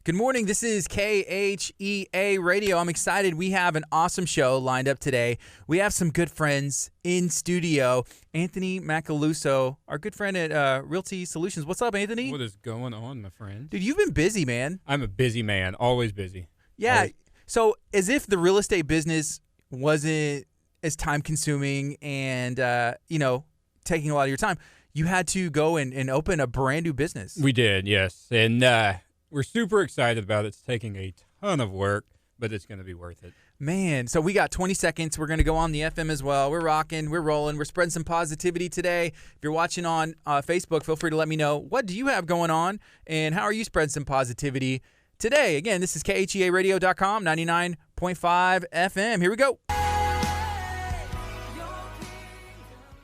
Good morning. This is KHEA Radio. I'm excited. We have an awesome show lined up today. We have some good friends in studio. Anthony Macaluso, our good friend at Realty Solutions. What's up, Anthony? What is going on, my friend? Dude, you've been busy, man. I'm a busy man. Always busy. Yeah. Always. So as if the real estate business wasn't as time-consuming and, taking a lot of your time, you had to go and open a brand new business. We did, yes. And we're super excited about it. It's taking a ton of work, but it's going to be worth it. Man, so we got 20 seconds. We're going to go on the FM as well. We're rocking. We're rolling. We're spreading some positivity today. If you're watching on Facebook, feel free to let me know, what do you have going on, and how are you spreading some positivity today? Again, this is KHEARadio.com, 99.5 FM. Here we go.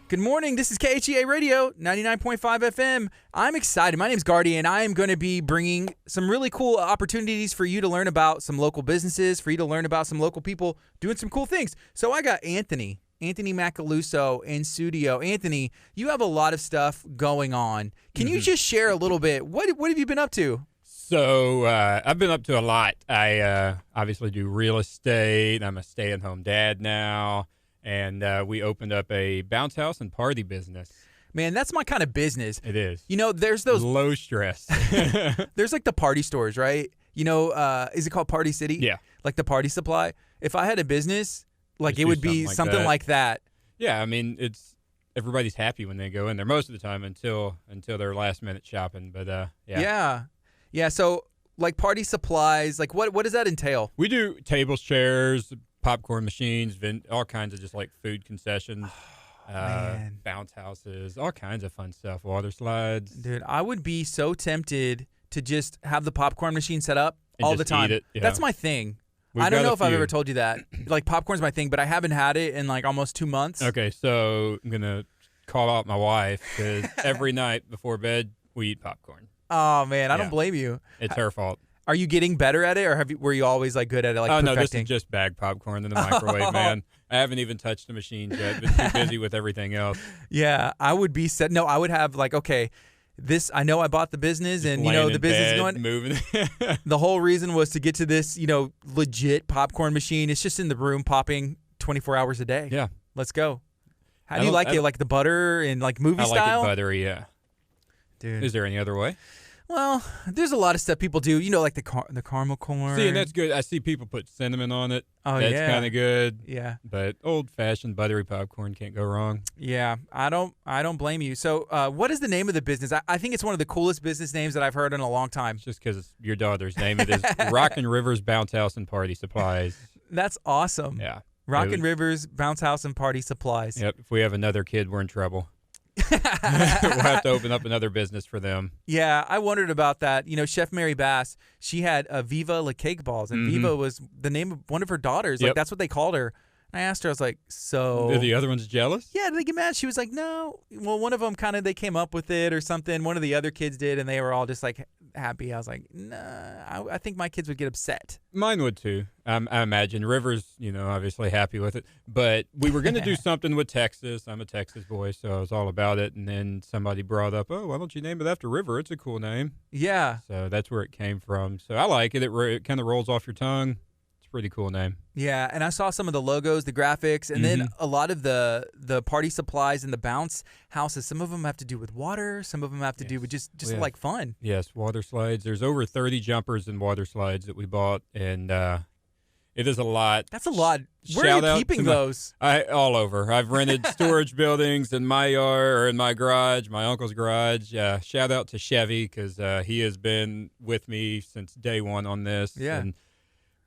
Good morning. This is KHEA Radio, 99.5 FM. I'm excited. My name's Gardy, and I am going to be bringing some really cool opportunities for you to learn about some local businesses, for you to learn about some local people doing some cool things. So I got Anthony Macaluso in studio. Anthony, you have a lot of stuff going on. Can you just share a little bit? What have you been up to? So I've been up to a lot. I obviously do real estate. I'm a stay-at-home dad now. And we opened up a bounce house and party business. Man, that's my kind of business. It is. You know, there's those low stress. There's like the party stores, right? You know, is it called Party City? Yeah. Like the party supply. If I had a business, like it would be something like that. Yeah, I mean, it's everybody's happy when they go in there most of the time until their last minute shopping. But yeah. Yeah. So like party supplies, like what does that entail? We do tables, chairs, popcorn machines, all kinds of just like food concessions, bounce houses, all kinds of fun stuff, water slides. Dude, I would be so tempted to just have the popcorn machine set up and all the time. Eat it, yeah. That's my thing. We've I don't know if I've few. ever told you that. Like popcorn's my thing, but I haven't had it in like almost 2 months. Okay, so I'm going to call out my wife because every night before bed we eat popcorn. Oh, man, I don't blame you. It's her fault. Are you getting better at it, or were you always like good at it? Like no, perfecting? this is just bagged popcorn in the microwave, man. I haven't even touched the machines yet. Been too busy with everything else. Yeah, I would be set. No, I would have like, okay, this. I know I bought the business, Just and laying the in business bed, is going. moving. The whole reason was to get to this, legit popcorn machine. It's just in the room popping 24 hours a day. Yeah, let's go. How do you like it? Like the butter and like movie style? I like it buttery. Yeah, dude. Is there any other way? Well, there's a lot of stuff people do. Like the caramel corn. See, and that's good. I see people put cinnamon on it. Oh, that's yeah. kind of good. Yeah. But old-fashioned buttery popcorn can't go wrong. Yeah, I don't blame you. So, what is the name of the business? I think it's one of the coolest business names that I've heard in a long time. It's just because it's your daughter's name. It is Rockin' Rivers Bounce House and Party Supplies. That's awesome. Yeah. Rockin' Rivers Bounce House and Party Supplies. Yep. If we have another kid, we're in trouble. We'll have to open up another business for them. Yeah, I wondered about that. Chef Mary Bass, she had Viva La Cake Balls, and Viva was the name of one of her daughters. Like that's what they called her. I asked her, I was like, so... Are the other ones jealous? Yeah, did they get mad? She was like, no. Well, one of them they came up with it or something. One of the other kids did, and they were all just like happy. I was like, nah, I think my kids would get upset. Mine would too. I imagine. River's, obviously happy with it. But we were going to do something with Texas. I'm a Texas boy, so I was all about it. And then somebody brought up, why don't you name it after River? It's a cool name. Yeah. So that's where it came from. So I like it. It kind of rolls off your tongue. Pretty cool name. Yeah, and I saw some of the logos, the graphics, and then a lot of the party supplies and the bounce houses. Some of them have to do with water. Some of them have to do with just like fun. Yes, water slides. There's over 30 jumpers and water slides that we bought, and it is a lot. That's a lot. Where are you keeping those? All over. I've rented storage buildings in my yard or in my garage, my uncle's garage. Shout out to Chevy because he has been with me since day one on this. Yeah. And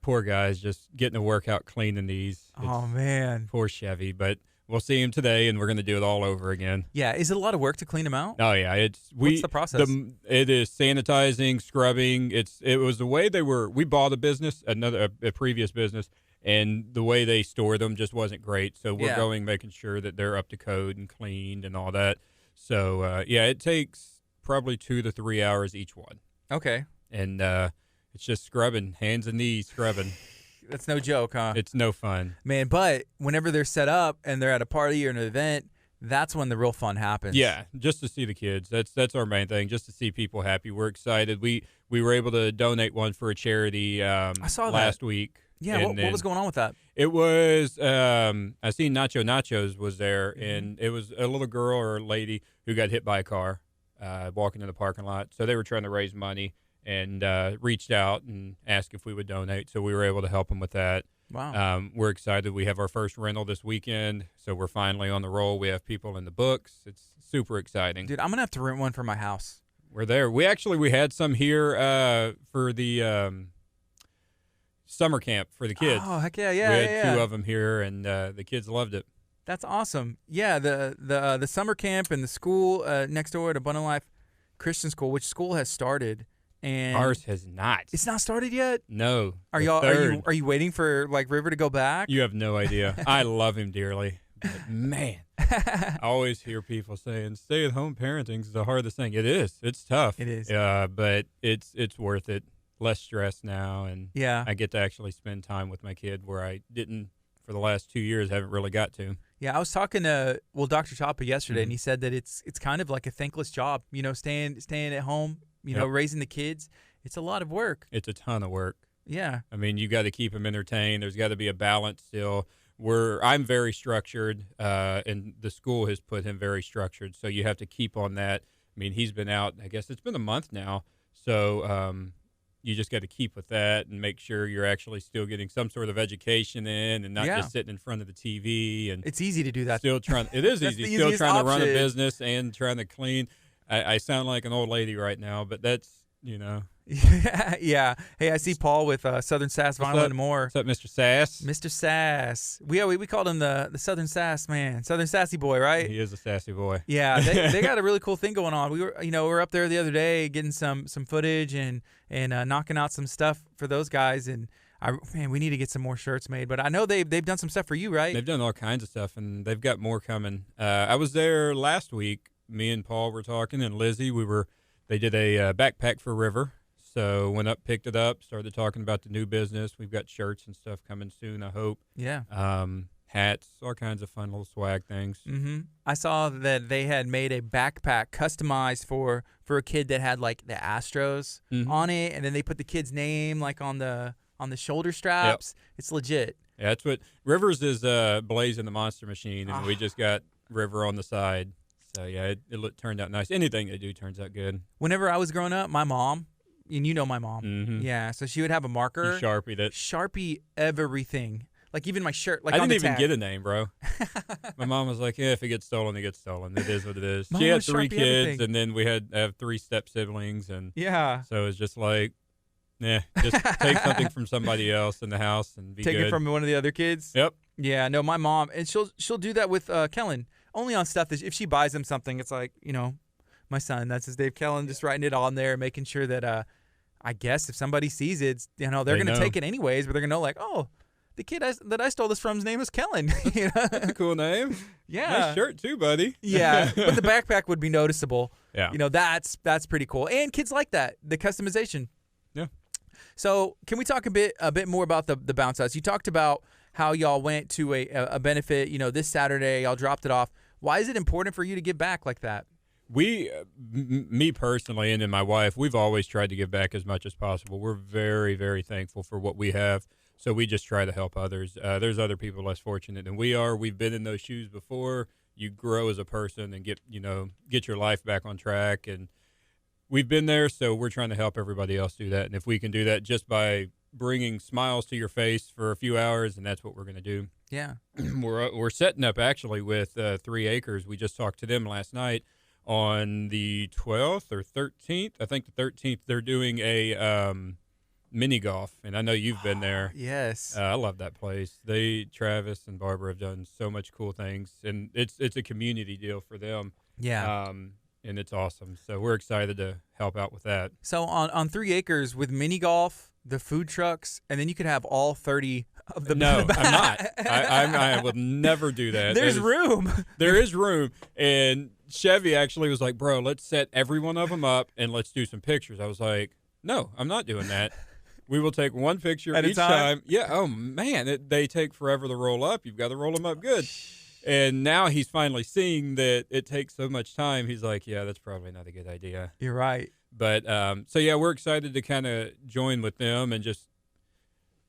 poor guy's just getting a workout cleaning these. Oh, man. Poor Chevy. But we'll see him today, and we're going to do it all over again. Yeah. Is it a lot of work to clean them out? Oh, yeah. What's the process? It is sanitizing, scrubbing. It was the way they were. We bought a business, a previous business, and the way they store them just wasn't great. So we're making sure that they're up to code and cleaned and all that. So, it takes probably 2 to 3 hours each one. Okay. And it's just scrubbing, hands and knees scrubbing. That's no joke, huh? It's no fun. Man, but whenever they're set up and they're at a party or an event, that's when the real fun happens. Yeah, just to see the kids. That's our main thing, just to see people happy. We're excited. We were able to donate one for a charity I saw last week. Yeah, what was going on with that? It was, I seen Nachos was there, and it was a little girl or a lady who got hit by a car walking in the parking lot. So they were trying to raise money and reached out and asked if we would donate. So we were able to help them with that. Wow. We're excited. We have our first rental this weekend, so we're finally on the roll. We have people in the books. It's super exciting. Dude, I'm going to have to rent one for my house. We're there. We had some here for the summer camp for the kids. Oh, heck yeah. We had two of them here, and the kids loved it. That's awesome. Yeah, the summer camp and the school next door at Abundant Life Christian School, which school has started. And ours has not. It's not started yet? No. Are you waiting for like River to go back? You have no idea. I love him dearly. But man, I always hear people saying stay-at-home parenting is the hardest thing. It is. It's tough. It is. But it's worth it. Less stress now, and yeah, I get to actually spend time with my kid where I didn't for the last 2 years. Haven't really got to. Yeah, I was talking to Dr. Chapa yesterday, and he said that it's kind of like a thankless job. You know, staying at home. You know, raising the kids. It's a lot of work. It's a ton of work. Yeah. I mean, you got to keep them entertained. There's got to be a balance still. I'm very structured, and the school has put him very structured. So you have to keep on that. I mean, he's been out. I guess it's been a month now. So you just got to keep with that and make sure you're actually still getting some sort of education in, and not just sitting in front of the TV. And it's easy to do that. It is easy. Still trying to run a business and trying to clean. I sound like an old lady right now, but that's, Yeah. Hey, I see Paul with Southern Sass Vinyl and More. What's up, Mr. Sass? Mr. Sass. We called him the Southern Sass man. Southern Sassy boy, right? He is a sassy boy. Yeah, they got a really cool thing going on. We were up there the other day getting some footage and knocking out some stuff for those guys, and we need to get some more shirts made. But I know they've done some stuff for you, right? They've done all kinds of stuff, and they've got more coming. I was there last week. Me and Paul were talking, and Lizzie, they did a backpack for River. So went up, picked it up, started talking about the new business. We've got shirts and stuff coming soon, I hope. Yeah. Hats, all kinds of fun little swag things. Mm-hmm. I saw that they had made a backpack customized for a kid that had like the Astros on it, and then they put the kid's name like on the shoulder straps. Yep. It's legit. Yeah, that's what Rivers is. Blazing the Monster Machine, and we just got River on the side. So yeah, it turned out nice. Anything they do turns out good. Whenever I was growing up, my mom. And you know my mom. Yeah, so she would have a marker. You Sharpied it. Sharpie everything. Like even my shirt. Like I didn't even get a name, bro. My mom was like, yeah, if it gets stolen, it gets stolen. It is what it is. She had 3 kids, everything. And then we have 3 step siblings. And yeah. So it's just like, just take something from somebody else in the house and be take good. It from one of the other kids? Yep. Yeah, no, my mom, and she'll do that with Kellen. Only on stuff that if she buys him something, it's like, my son, that's his Dave Kellen, just writing it on there, making sure that I guess if somebody sees it, they're going to take it anyways, but they're going to know like, oh, the kid that I stole this from's name is Kellen. That's a cool name. Yeah. Nice shirt too, buddy. Yeah, but the backpack would be noticeable. Yeah. That's pretty cool. And kids like that, the customization. Yeah. So can we talk a bit more about the bounce house? You talked about how y'all went to a benefit, this Saturday, y'all dropped it off. Why is it important for you to give back like that? Me personally, and then my wife, we've always tried to give back as much as possible. We're very, very thankful for what we have, so we just try to help others. There's other people less fortunate than we are. We've been in those shoes before. You grow as a person and get your life back on track, and we've been there, so we're trying to help everybody else do that. And if we can do that just by bringing smiles to your face for a few hours, and that's what we're going to do. Yeah. We're setting up actually with 3 Acres. We just talked to them last night. On the 12th or 13th, I think the 13th, they're doing a mini golf, and I know you've been there. Yes. I love that place. Travis and Barbara have done so much cool things, and it's a community deal for them. Yeah. And it's awesome. So we're excited to help out with that. So on 3 Acres with mini golf, the food trucks, and then you could have all 30 of the. No, I'm not. I will never do that. There's room. There is room, and Chevy actually was like, bro, let's set every one of them up and let's do some pictures. I was like, no, I'm not doing that. We will take one picture at each time. Yeah. Oh man, they take forever to roll up. You've got to roll them up good. And now he's finally seeing that it takes so much time. He's like, yeah, that's probably not a good idea. You're right. But so, yeah, we're excited to kind of join with them and just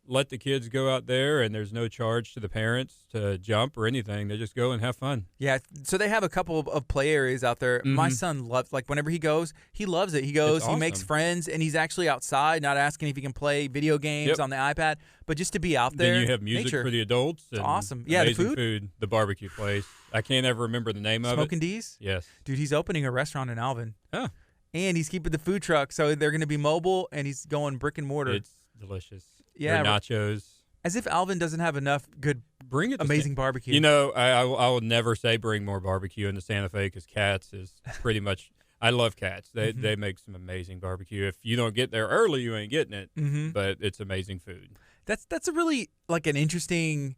let the kids go out there, and there's no charge to the parents to jump or anything. They just go and have fun. Yeah, so they have a couple of play areas out there. Mm-hmm. My son loves, like, whenever he goes, he loves it. He goes, Awesome. He makes friends, and he's actually outside, not asking if he can play video games on the iPad, but just to be out there. Then you have music nature. For the adults. It's awesome. Yeah, amazing the food. The barbecue place. I can't ever remember the name of it. Smoking D's? Yes. Dude, he's opening a restaurant in Alvin. Oh. And he's keeping the food truck, so they're going to be mobile, and he's going brick and mortar. It's delicious. Yeah. Their nachos. As if Alvin doesn't have enough good, amazing barbecue. You know, I will never say bring more barbecue into Santa Fe because Katz is pretty much. I love Katz. They make some amazing barbecue. If you don't get there early, you ain't getting it. Mm-hmm. But it's amazing food. That's a really like an interesting,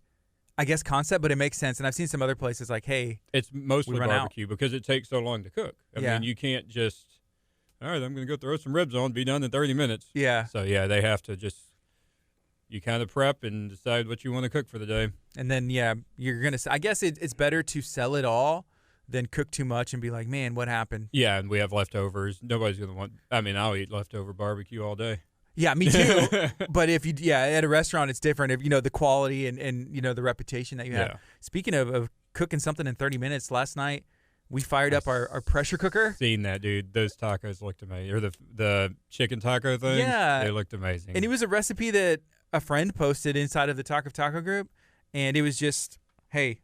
I guess, concept, but it makes sense. And I've seen some other places like, hey, it's mostly barbecue because it takes so long to cook. I mean, you can't just. All right, I'm going to go throw some ribs on. Be done in 30 minutes. Yeah. So yeah, they have to just. You kind of prep and decide what you want to cook for the day. And then, you're going to – I guess it's better to sell it all than cook too much and be like, man, what happened? Yeah, and we have leftovers. Nobody's going to want – I mean, I'll eat leftover barbecue all day. Yeah, me too. But if at a restaurant, it's different. If, the quality and the reputation that you have. Yeah. Speaking of cooking something in 30 minutes, last night we fired up our pressure cooker. Seen that, dude. Those tacos looked amazing. Or the chicken taco things. Yeah. They looked amazing. And it was a recipe that – a friend posted inside of the Talk of Taco group, and it was just, hey,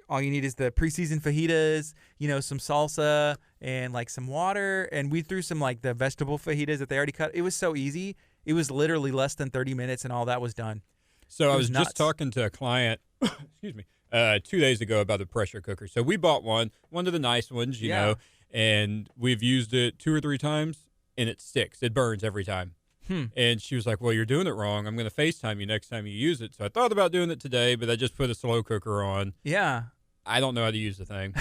all you need is the pre-seasoned fajitas, some salsa and like some water, and we threw some like the vegetable fajitas that they already cut. It was so easy. It was literally less than 30 minutes, and all that was done. So I was just talking to a client, excuse me, 2 days ago about the pressure cooker. So we bought one of the nice ones, you know, and we've used it 2 or 3 times, and it sticks. It burns every time. And she was like, well, you're doing it wrong. I'm going to FaceTime you next time you use it. So I thought about doing it today, but I just put a slow cooker on. Yeah. I don't know how to use the thing.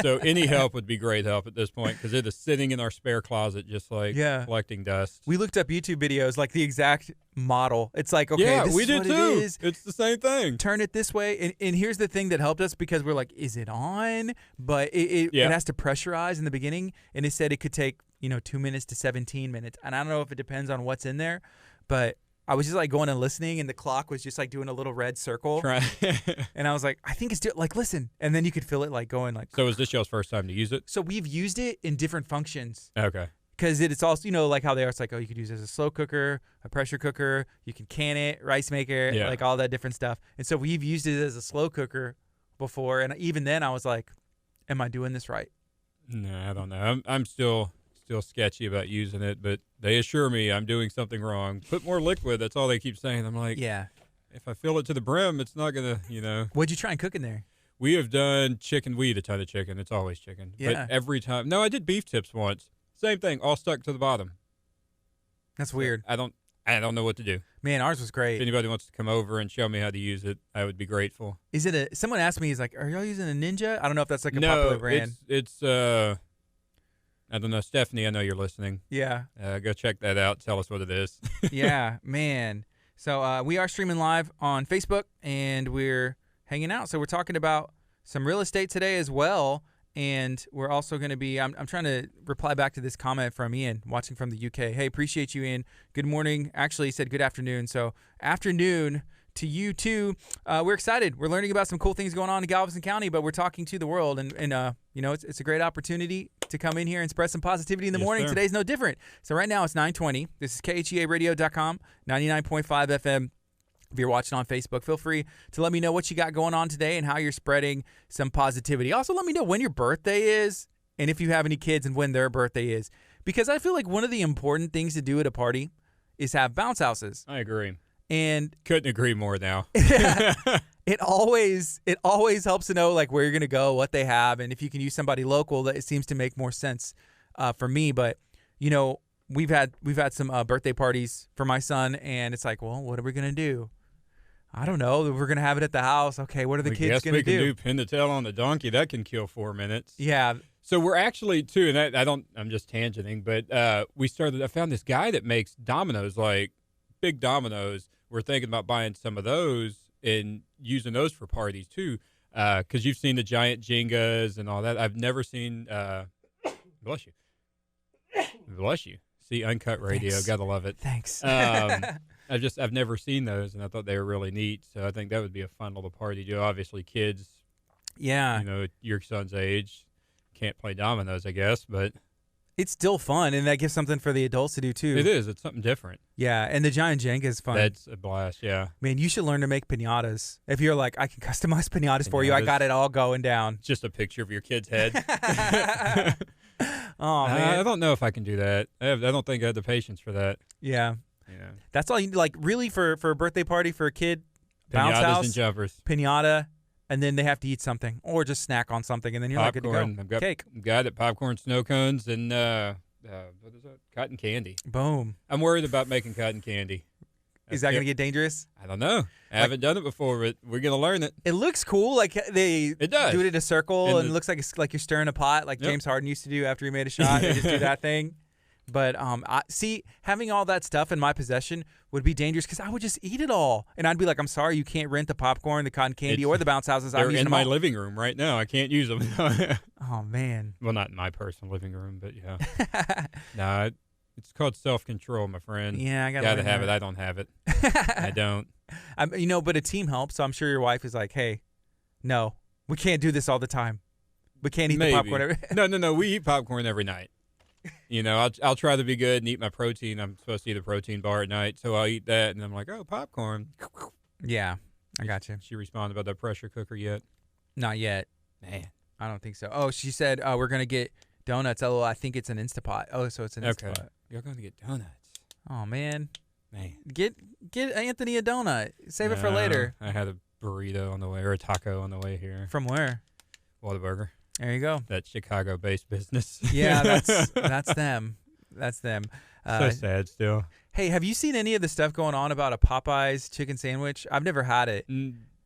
So any help would be great help at this point because it is sitting in our spare closet just like collecting dust. We looked up YouTube videos, like the exact model. It's like, okay, this is what it is. It's the same thing. Turn it this way. And here's the thing that helped us because we're like, is it on? But it has to pressurize in the beginning. And it said it could take 2 minutes to 17 minutes. And I don't know if it depends on what's in there, but I was just like going and listening, and the clock was just like doing a little red circle. And I was like, I think it's like, listen. And then you could feel it like going like. So is this y'all's first time to use it? So we've used it in different functions. Okay. Because it's also, like how they are. It's like, oh, you could use it as a slow cooker, a pressure cooker. You can can it, rice maker, like all that different stuff. And so we've used it as a slow cooker before. And even then I was like, am I doing this right? No, I don't know. I'm still sketchy about using it, but they assure me I'm doing something wrong. Put more liquid. That's all they keep saying. I'm like, if I fill it to the brim, it's not going to, What'd you try and cook in there? We have done chicken. We eat a ton of chicken. It's always chicken. Yeah. But every time. No, I did beef tips once. Same thing. All stuck to the bottom. That's weird. I don't know what to do. Man, ours was great. If anybody wants to come over and show me how to use it, I would be grateful. Is it someone asked me, he's like, are y'all using a Ninja? I don't know if that's like a popular brand. It's I don't know. Stephanie, I know you're listening. Yeah. Go check that out. Tell us what it is. Yeah, man. So we are streaming live on Facebook, and we're hanging out. So we're talking about some real estate today as well. And we're also going to be, I'm trying to reply back to this comment from Ian, watching from the UK. Hey, appreciate you, Ian. Good morning. Actually, he said good afternoon. So afternoon to you, too. We're excited. We're learning about some cool things going on in Galveston County, but we're talking to the world. And it's a great opportunity to come in here and spread some positivity in the morning. Sir. Today's no different. So right now it's 9:20. This is KHEAradio.com, 99.5 FM. If you're watching on Facebook, feel free to let me know what you got going on today and how you're spreading some positivity. Also, let me know when your birthday is and if you have any kids and when their birthday is. Because I feel like one of the important things to do at a party is have bounce houses. I agree. And couldn't agree more now. It always helps to know like where you're going to go, what they have, and if you can use somebody local, that it seems to make more sense for me. But, we've had some birthday parties for my son, and it's like, well, what are we going to do? I don't know. We're going to have it at the house. Okay, what are the kids going to do? We can do pin the tail on the donkey. That can kill 4 minutes. Yeah. So we're actually, too, and I'm just tangenting, but I found this guy that makes dominoes, like big dominoes. We're thinking about buying some of those and using those for parties, too. Because you've seen the giant Jengas and all that. I've never seen. Bless you. Bless you. See, uncut radio. Thanks. Gotta love it. Thanks. I've never seen those, and I thought they were really neat. So I think that would be a fun little party to do. Obviously, kids, Yeah. Your son's age can't play dominoes, I guess, but It's still fun, and that gives something for the adults to do, too. it is. It's something different. Yeah, and the giant Jenga is fun. That's a blast, yeah. Man, you should learn to make piñatas. If you're like, I can customize piñatas for you, I got it all going down. Just a picture of your kid's head. Oh, man. I don't know if I can do that. I don't think I have the patience for that. Yeah. That's all you need, like, really, for a birthday party for a kid, bounce Piñatas house, and jumpers. piñata, and then they have to eat something or just snack on something, and then you're like, good to go. I've got, Cake. Got it. Popcorn, snow cones, and what is that? Cotton candy. Boom. I'm worried about making cotton candy. Is that going to get dangerous? I don't know. I haven't done it before, but we're going to learn it. It looks cool. Like It does. do it in a circle, and it looks like it's like you're stirring a pot, like James Harden used to do after he made a shot. They just do that thing. But having all that stuff in my possession would be dangerous because I would just eat it all, and I'd be like, "I'm sorry, you can't rent the popcorn, the cotton candy, or the bounce houses." They're I'm in my living room right now. I can't use them. Oh man. Well, not in my personal living room, but yeah. No, it's called self-control, my friend. Yeah, I gotta have it. I don't have it. I don't. But a team helps. So I'm sure your wife is like, "Hey, no, we can't do this all the time. We can't eat the popcorn." No. We eat popcorn every night. I'll try to be good and eat my protein. I'm supposed to eat a protein bar at night, so I'll eat that, and I'm like, oh, popcorn. Yeah, I got you. She responded about that pressure cooker yet? Not yet. Man. I don't think so. Oh, she said we're going to get donuts. Oh, I think it's an Instapot. Oh, so it's an Instapot. Okay. You're going to get donuts. Oh, man. Man. Get Anthony a donut. Save it for later. I had a burrito on the way, or a taco on the way here. From where? Whataburger. There you go. That Chicago-based business. Yeah, that's them. That's them. So sad still. Hey, have you seen any of the stuff going on about a Popeyes chicken sandwich? I've never had it.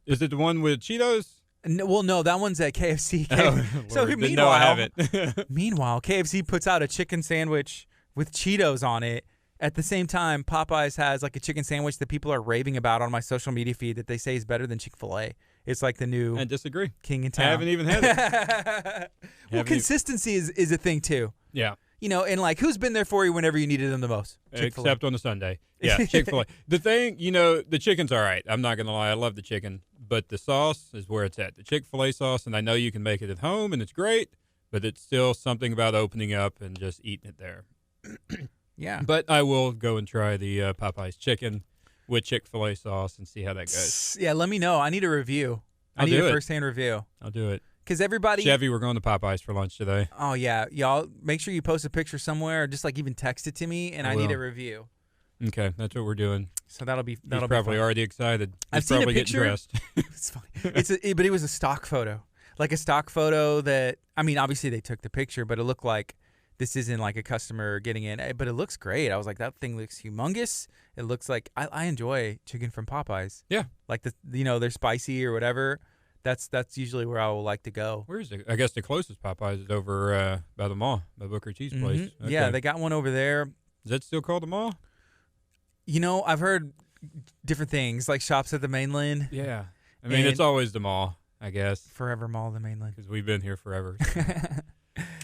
Is it the one with Cheetos? No, that one's at KFC. Oh, so Lord, meanwhile, I haven't. Meanwhile, KFC puts out a chicken sandwich with Cheetos on it. At the same time, Popeyes has like a chicken sandwich that people are raving about on my social media feed that they say is better than Chick-fil-A. It's like the new I disagree. king in town. I haven't even had it. Well, consistency is a thing too. Yeah. And like who's been there for you whenever you needed them the most? Chick-fil-A. Except on a Sunday. Yeah, Chick-fil-A. The thing, the chicken's all right. I'm not going to lie. I love the chicken. But the sauce is where it's at. The Chick-fil-A sauce, and I know you can make it at home, and it's great, but it's still something about opening up and just eating it there. Yeah. But I will go and try the Popeyes chicken with Chick-fil-A sauce and see how that goes. Yeah, let me know. I need a review. I need a first-hand review. I'll do it. Because everybody... Chevy, we're going to Popeyes for lunch today. Oh, yeah. Y'all, make sure you post a picture somewhere or just like even text it to me, and I need a review. Okay, that's what we're doing. So that'll be He's probably fun. Already excited. I've seen probably a picture. Getting dressed. It's funny. But it was a stock photo. Like a stock photo that, obviously they took the picture, but it looked like this isn't like a customer getting in. But it looks great. I was like, that thing looks humongous. It looks like, I enjoy chicken from Popeyes. Yeah. Like, they're spicy or whatever. That's usually where I will like to go. Where is it? I guess the closest Popeyes is over by the mall, by Booker T's place. Okay. Yeah, they got one over there. Is that still called the mall? I've heard different things, like Shops at the Mainland. Yeah. It's always the mall, I guess. Forever Mall, the Mainland. Because we've been here forever. So.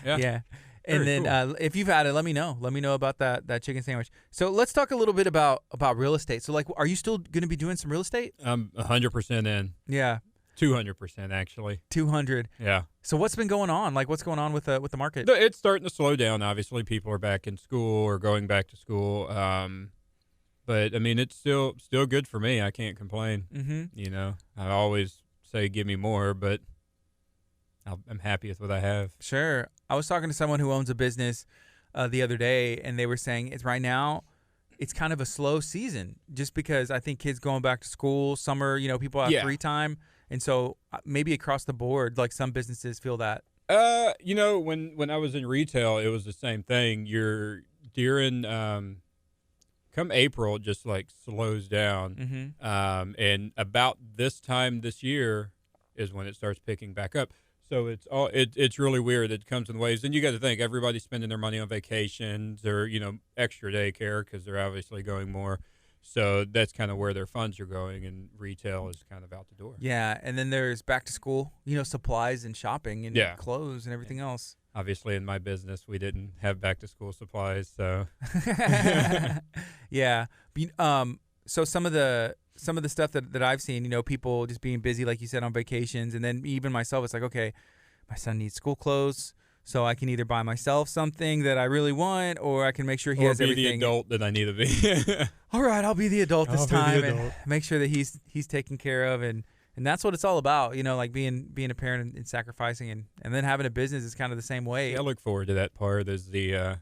Yeah. And then cool. If you've had it, let me know. Let me know about that chicken sandwich. So let's talk a little bit about real estate. So, like, are you still going to be doing some real estate? I'm 100% in. Yeah. 200% actually. 200. Yeah. So what's been going on? Like, what's going on with the market? It's starting to slow down. Obviously, people are back in school or going back to school. But it's still good for me. I can't complain. Mm-hmm. I always say give me more, but I'm happy with what I have. Sure. I was talking to someone who owns a business the other day, and they were saying right now it's kind of a slow season just because I think kids going back to school, summer, people have free time. And so maybe across the board, like some businesses feel that. When I was in retail, it was the same thing. During come April, it just like slows down. Mm-hmm. And about this time this year is when it starts picking back up. So it's really weird. It comes in waves. And you got to think everybody's spending their money on vacations or, extra daycare because they're obviously going more. So that's kind of where their funds are going, and retail is kind of out the door. Yeah, and then there's back to school, supplies and shopping and clothes and everything else. Obviously, in my business, we didn't have back to school supplies, so yeah. So some of the stuff that I've seen, people just being busy, like you said, on vacations, and then even myself, it's like, okay, my son needs school clothes. So I can either buy myself something that I really want, or I can make sure he has everything. Or be the adult that I need to be. All right, I'll be the adult this time and make sure that he's taken care of, and that's what it's all about. Like being a parent and sacrificing, and then having a business is kind of the same way. Yeah, I look forward to that part. Is the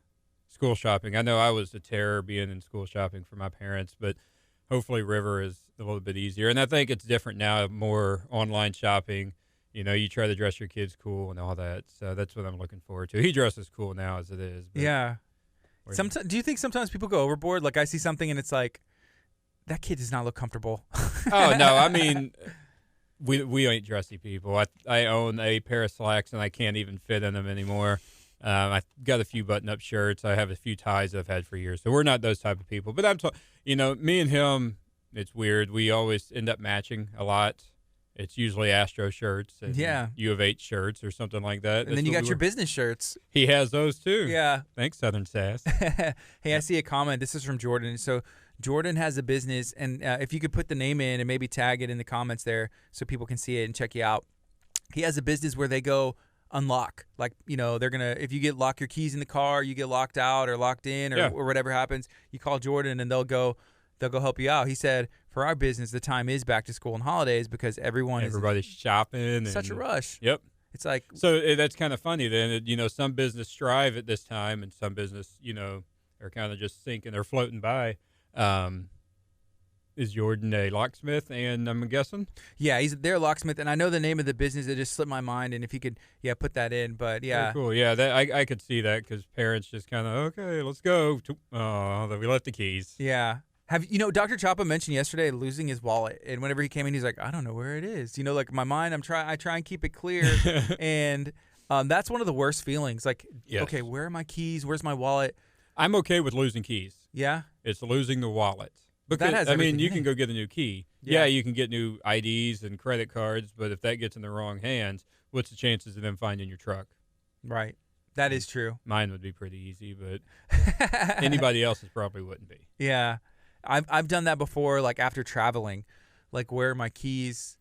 school shopping. I know I was a terror being in school shopping for my parents, but hopefully River is a little bit easier, and I think it's different now. More online shopping. You try to dress your kids cool and all that. So that's what I'm looking forward to. He dresses cool now as it is. But yeah. Sometimes, do you think sometimes people go overboard? Like I see something and it's like, that kid does not look comfortable. Oh, no. I mean, we ain't dressy people. I own a pair of slacks and I can't even fit in them anymore. I got a few button-up shirts. I have a few ties I've had for years. So we're not those type of people. But me and him, it's weird. We always end up matching a lot. It's usually Astro shirts and U of H shirts or something like that. And then you got your business shirts. He has those too. Yeah. Thanks, Southern Sass. Hey, I see a comment. This is from Jordan. So Jordan has a business, and if you could put the name in and maybe tag it in the comments there so people can see it and check you out. He has a business where they go unlock. Like, they're going to, if you lock your keys in the car, you get locked out or locked in or whatever happens, you call Jordan and they'll go help you out. He said, for our business, the time is back to school and holidays because everybody's shopping. Such a rush. Yep. It's like, so that's kind of funny then. Some business strive at this time, and some business, are kind of just sinking or floating by. Is Jordan a locksmith? And I'm guessing. Yeah, they're a locksmith, and I know the name of the business. It just slipped my mind, and if you could, put that in. But yeah, very cool. Yeah, I could see that because parents just kind of okay, let's go. Oh, we left the keys. Yeah. Dr. Chapa mentioned yesterday losing his wallet, and whenever he came in, he's like, I don't know where it is. Like my mind, I try and keep it clear, and that's one of the worst feelings. Like, okay, where are my keys? Where's my wallet? I'm okay with losing keys. Yeah, it's losing the wallet because that has you can go get a new key. Yeah, you can get new IDs and credit cards, but if that gets in the wrong hands, what's the chances of them finding your truck? Right. That is true. Mine would be pretty easy, but anybody else's probably wouldn't be. Yeah. I've done that before, like after traveling, like where are my keys?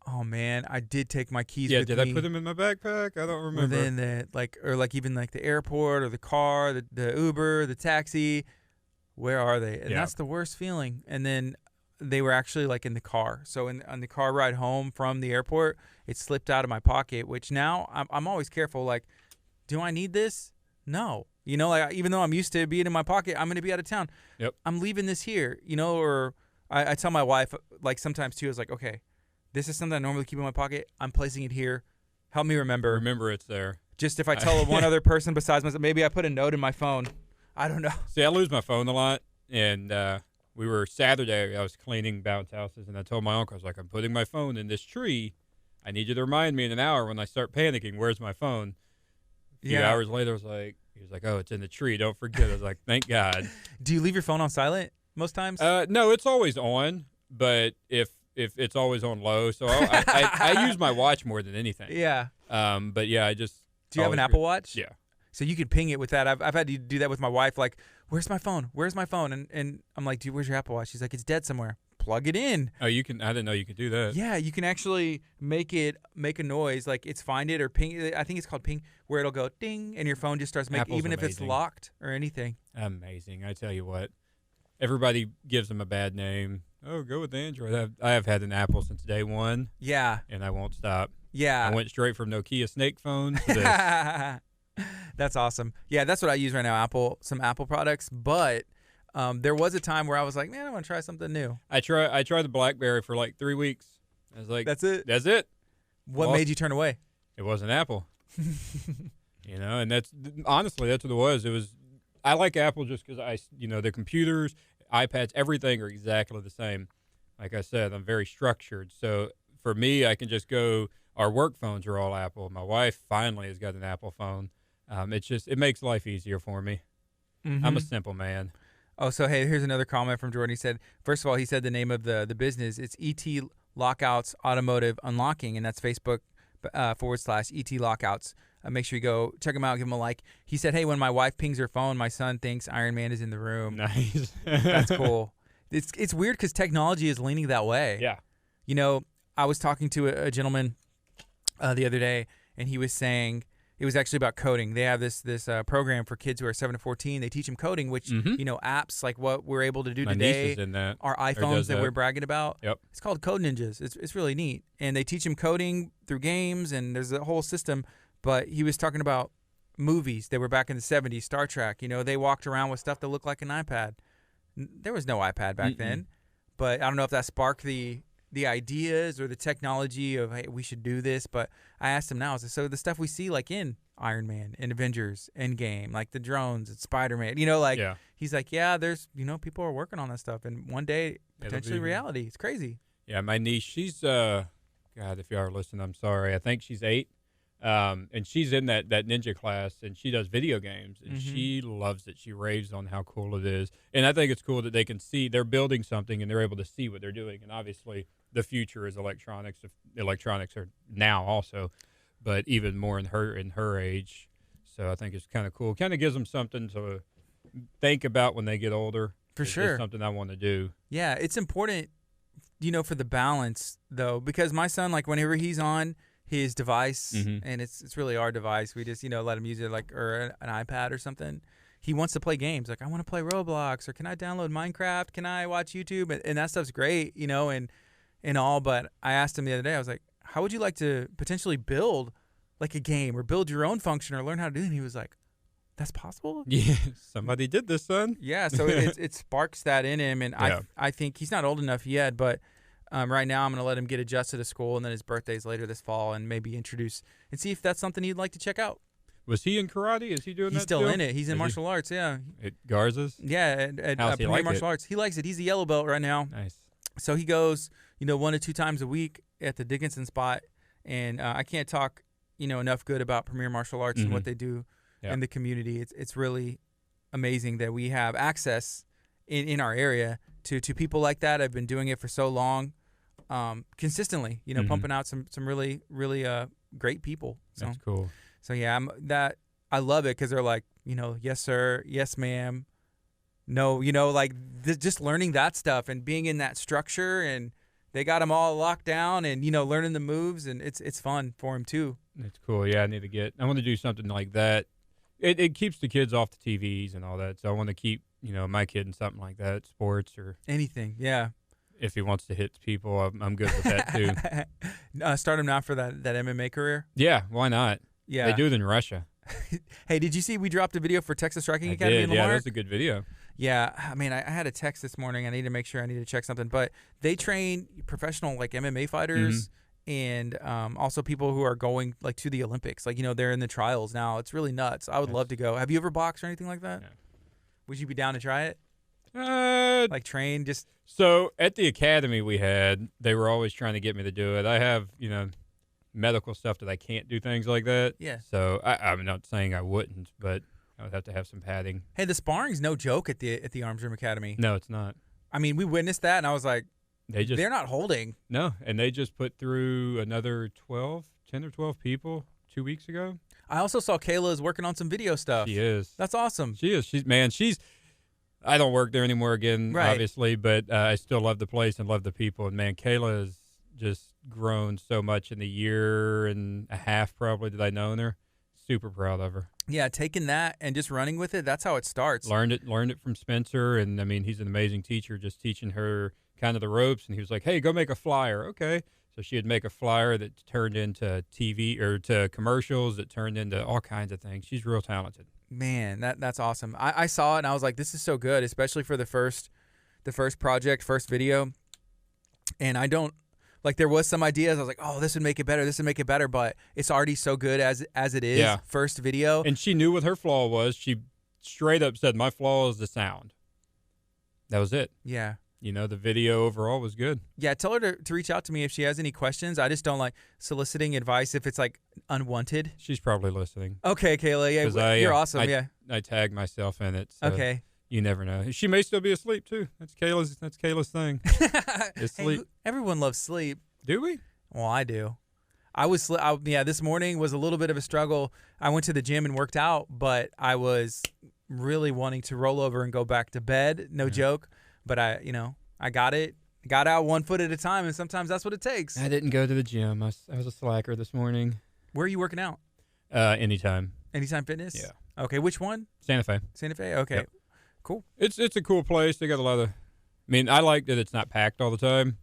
Oh man, I did take my keys with me. Yeah, did I put them in my backpack? I don't remember. Or then even the airport or the car, the Uber, the taxi. Where are they? And that's the worst feeling. And then they were actually like in the car. So on the car ride home from the airport, it slipped out of my pocket, which now I'm always careful. Like, do I need this? No. Like even though I'm used to being in my pocket, I'm going to be out of town. Yep. I'm leaving this here, or I tell my wife, like sometimes too, I was like, okay, this is something I normally keep in my pocket. I'm placing it here. Help me remember. Remember it's there. Just if I tell one other person besides myself, maybe I put a note in my phone. I don't know. See, I lose my phone a lot. And we were Saturday, I was cleaning bounce houses, and I told my uncle, I was like, I'm putting my phone in this tree. I need you to remind me in an hour when I start panicking, where's my phone? A few hours later, he was like, oh, it's in the tree. Don't forget. I was like, thank God. Do you leave your phone on silent most times? No, it's always on, but if it's always on low, so I use my watch more than anything. Yeah. But yeah, I just. Do you have an Apple Watch? Yeah. So you could ping it with that. I've had to do that with my wife. Like, where's my phone? Where's my phone? And I'm like, dude, where's your Apple Watch? She's like, it's dead somewhere. Plug it in. Oh, you can. I didn't know you could do that. Yeah, you can actually make a noise, like it's find it or ping. I think it's called ping, where it'll go ding, and your phone just starts making, even if it's locked or anything. Amazing. I tell you what, everybody gives them a bad name. Oh, go with Android. I have had an Apple since day one. Yeah. And I won't stop. Yeah. I went straight from Nokia Snake phones to this. That's awesome. Yeah, that's what I use right now. Some Apple products, but. There was a time where I was like, man, I want to try something new. I tried the BlackBerry for like 3 weeks. I was like, that's it. What made you turn away? It wasn't Apple. And that's honestly that's what it was. It was. I like Apple just because the computers, iPads, everything are exactly the same. Like I said, I'm very structured. So for me, I can just go. Our work phones are all Apple. My wife finally has got an Apple phone. It makes life easier for me. Mm-hmm. I'm a simple man. Oh, so hey, here's another comment from Jordan. He said, first of all, he said the name of the business. It's ET Lockouts Automotive Unlocking, and that's Facebook /ET Lockouts. Make sure you go check him out, give him a like. He said, hey, when my wife pings her phone, my son thinks Iron Man is in the room. Nice. That's cool. It's weird because technology is leaning that way. Yeah. You know, I was talking to a gentleman the other day, and he was saying it was actually about coding. They have this program for kids who are 7 to 14. They teach them coding, which, you know, apps like what we're able to do My today, niece is in that, our iPhones that we're bragging about. Yep. It's called Code Ninjas. It's really neat. And they teach them coding through games, and there's a whole system. But he was talking about movies. They were back in the 70s, Star Trek. You know, they walked around with stuff that looked like an iPad. There was no iPad back then. But I don't know if that sparked the ideas or the technology of, hey, we should do this. But I asked him now, I said, so the stuff we see like in Iron Man and Avengers Endgame, like the drones and Spider-Man, you know, like he's like, yeah, there's, you know, people are working on that stuff. And one day, potentially reality. It's crazy. Yeah, my niece, she's, God, if you are listening, I'm sorry. I think she's 8. And she's in that ninja class, and she does video games, and she loves it. She raves on how cool it is. And I think it's cool that they can see they're building something and they're able to see what they're doing. And obviously the future is electronics. Electronics are now also, but even more in her age. So I think it's kind of cool. Kind of gives them something to think about when they get older. For sure. It's something I want to do. Yeah, it's important, you know, for the balance, though, because my son, like, whenever he's on his device, and it's really our device, we just, you know, let him use it, like, or an iPad or something. He wants to play games. Like, I want to play Roblox, or can I download Minecraft? Can I watch YouTube? And that stuff's great, you know, and all. But I asked him the other day, I was like, how would you like to potentially build, like, a game or build your own function or learn how to do it? And he was like, that's possible? Yeah, somebody did this, son. Yeah, so it sparks that in him. And I think he's not old enough yet, but right now, I'm going to let him get adjusted to school, and then his birthday's later this fall, and maybe introduce and see if that's something he'd like to check out. Was he in karate? Is he doing that? He's still in it. He's in martial arts, yeah. At Garza's? Yeah, at Premier Martial Arts. He likes it. He's a yellow belt right now. Nice. So he goes, you know, 1 to 2 times a week at the Dickinson spot, and I can't talk, you know, enough good about Premier Martial Arts and what they do in the community. It's really amazing that we have access in our area to people like that. I've been doing it for so long. Consistently, you know, pumping out some really, really great people. So, that's cool. So yeah, I love it because they're like, you know, yes sir, yes ma'am, no, you know, like just learning that stuff and being in that structure, and they got them all locked down, and you know, learning the moves, and it's fun for them too. That's cool. Yeah, I want to do something like that. It keeps the kids off the TVs and all that. So I want to keep, you know, my kid in something like that, sports or anything. Yeah. If he wants to hit people, I'm good with that too. Start him now for that MMA career? Yeah, why not? Yeah. They do it in Russia. Hey, did you see we dropped a video for Texas Striking Academy in Lamar? Yeah, that's a good video. Yeah, I mean, I had a text this morning. I need to make sure I need to check something. But they train professional, like, MMA fighters and also people who are going, like, to the Olympics. Like, you know, they're in the trials now. It's really nuts. I would love to go. Have you ever boxed or anything like that? No. Would you be down to try it? Like train just. So at the academy they were always trying to get me to do it. I have, you know, medical stuff that I can't do things like that. Yeah. So I'm not saying I wouldn't, but I would have to have some padding. Hey, the sparring's no joke at the Arms Room Academy. No, it's not. I mean, we witnessed that, and I was like, they're not holding. No, and they just put through another 10 or 12 people 2 weeks ago. I also saw Kayla is working on some video stuff. She is. That's awesome. She is. I don't work there anymore again, obviously, but I still love the place and love the people. And, man, Kayla has just grown so much in the year and a half probably that I known her. Super proud of her. Yeah, taking that and just running with it, that's how it starts. Learned it from Spencer, and, I mean, he's an amazing teacher, just teaching her kind of the ropes. And he was like, hey, go make a flyer. Okay. So she would make a flyer that turned into TV or to commercials that turned into all kinds of things. She's real talented. Man, that's awesome. I saw it and I was like, this is so good, especially for the first project, first video. And I don't like, there was some ideas. I was like, oh, this would make it better, but it's already so good as it is. Yeah. First video. And she knew what her flaw was. She straight up said, my flaw is the sound. That was it. Yeah. You know, the video overall was good. Yeah, tell her to reach out to me if she has any questions. I just don't like soliciting advice if it's, like, unwanted. She's probably listening. Okay, Kayla. Yeah, you're awesome. I tagged myself in it. So okay. you never know. She may still be asleep too. That's Kayla's thing. Is sleep. Hey, everyone loves sleep. Do we? Well, I do. This morning was a little bit of a struggle. I went to the gym and worked out, but I was really wanting to roll over and go back to bed. No joke. But I got it. Got out 1 foot at a time, and sometimes that's what it takes. I didn't go to the gym. I was a slacker this morning. Where are you working out? Anytime. Anytime Fitness? Yeah. Okay, which one? Santa Fe. Santa Fe? Okay. Yep. Cool. It's a cool place. They got a lot of. I mean, I like that it's not packed all the time.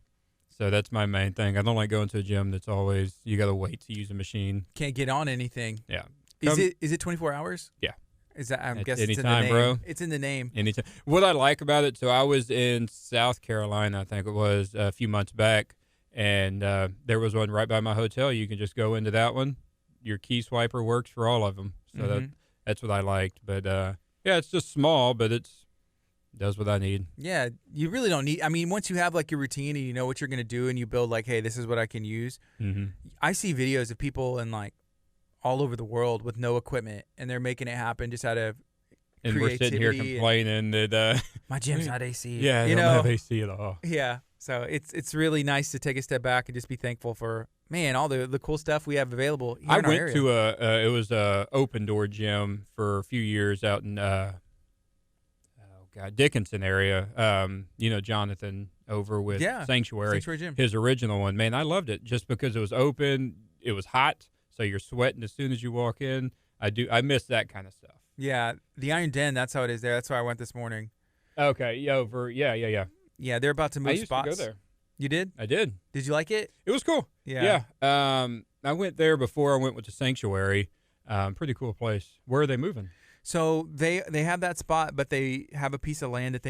So that's my main thing. I don't like going to a gym that's always you got to wait to use a machine. Can't get on anything. Yeah. Is it 24 hours? Yeah. Is that? I'm It's guessing it's in the anytime, name. bro. It's in the name. Anytime. What I like about it, so I was in South Carolina, I think it was a few months back, and there was one right by my hotel. You can just go into that one. Your key swiper works for all of them. So that's what I liked. But yeah, it's just small, but does what I need. Yeah, you really don't need. I mean, once you have like your routine and you know what you're gonna do, and you build like, hey, this is what I can use. Mm-hmm. I see videos of people in like all over the world with no equipment, and they're making it happen just out of and we're sitting here complaining that my gym's not AC. Yeah, they don't have AC at all. Yeah, so it's really nice to take a step back and just be thankful for all the cool stuff we have available here I in our went area. to it was a open door gym for a few years out in Dickinson area. Jonathan over with Sanctuary Gym. His original one. Man, I loved it just because it was open. It was hot, so you're sweating as soon as you walk in. I miss that kind of stuff. Yeah, the Iron Den, that's how it is there. That's why I went this morning. Okay, Yeah, they're about to move spots. I used to go there. You did? I did. Did you like it? It was cool. Yeah. I went there before I went with the Sanctuary. Pretty cool place. Where are they moving? So they have that spot, but they have a piece of land that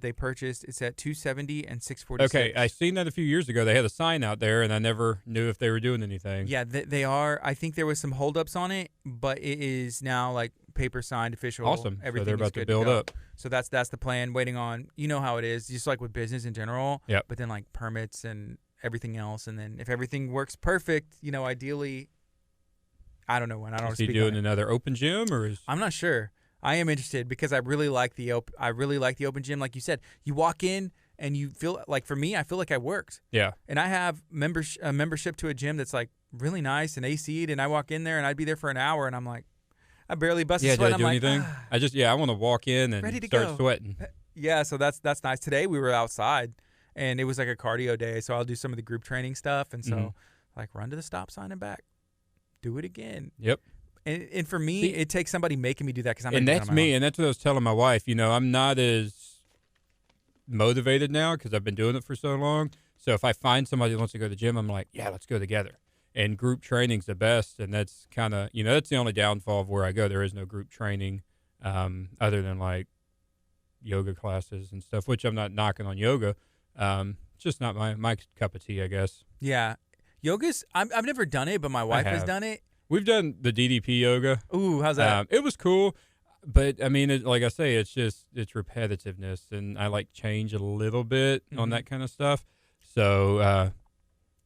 they purchased. It's at 270 and 646. Okay, I seen that a few years ago. They had a sign out there, and I never knew if they were doing anything. Yeah, they are. I think there was some holdups on it, but it is now like paper signed, official. Awesome. Everything so they're is about good to build go. Up. So that's the plan. Waiting on, you know how it is, just like with business in general. Yep. But then like permits and everything else, and then if everything works perfect, ideally, I don't know when. I don't. Is he doing another open gym or is? I'm not sure. I am interested because I really like the open gym. Like you said, you walk in and you feel like, for me, I feel like I worked. Yeah. And I have a membership to a gym that's like really nice and AC'd, and I walk in there and I'd be there for an hour and I'm like, I barely bust a sweat. Did I do anything? I want to walk in and start sweating. Yeah, so that's nice. Today we were outside and it was like a cardio day, so I'll do some of the group training stuff, and so like run to the stop sign and back, do it again. Yep. And for me, it takes somebody making me do that because I'm. And that's me, and that's what I was telling my wife. I'm not as motivated now because I've been doing it for so long. So if I find somebody that wants to go to the gym, I'm like, yeah, let's go together. And group training's the best, and that's kind of that's the only downfall of where I go. There is no group training, other than like yoga classes and stuff, which I'm not knocking on yoga. It's just not my cup of tea, I guess. Yeah, yoga's. I've never done it, but my wife has done it. We've done the DDP yoga. Ooh, how's that? It was cool, but I mean, like I say, it's repetitiveness, and I like change a little bit on that kind of stuff. So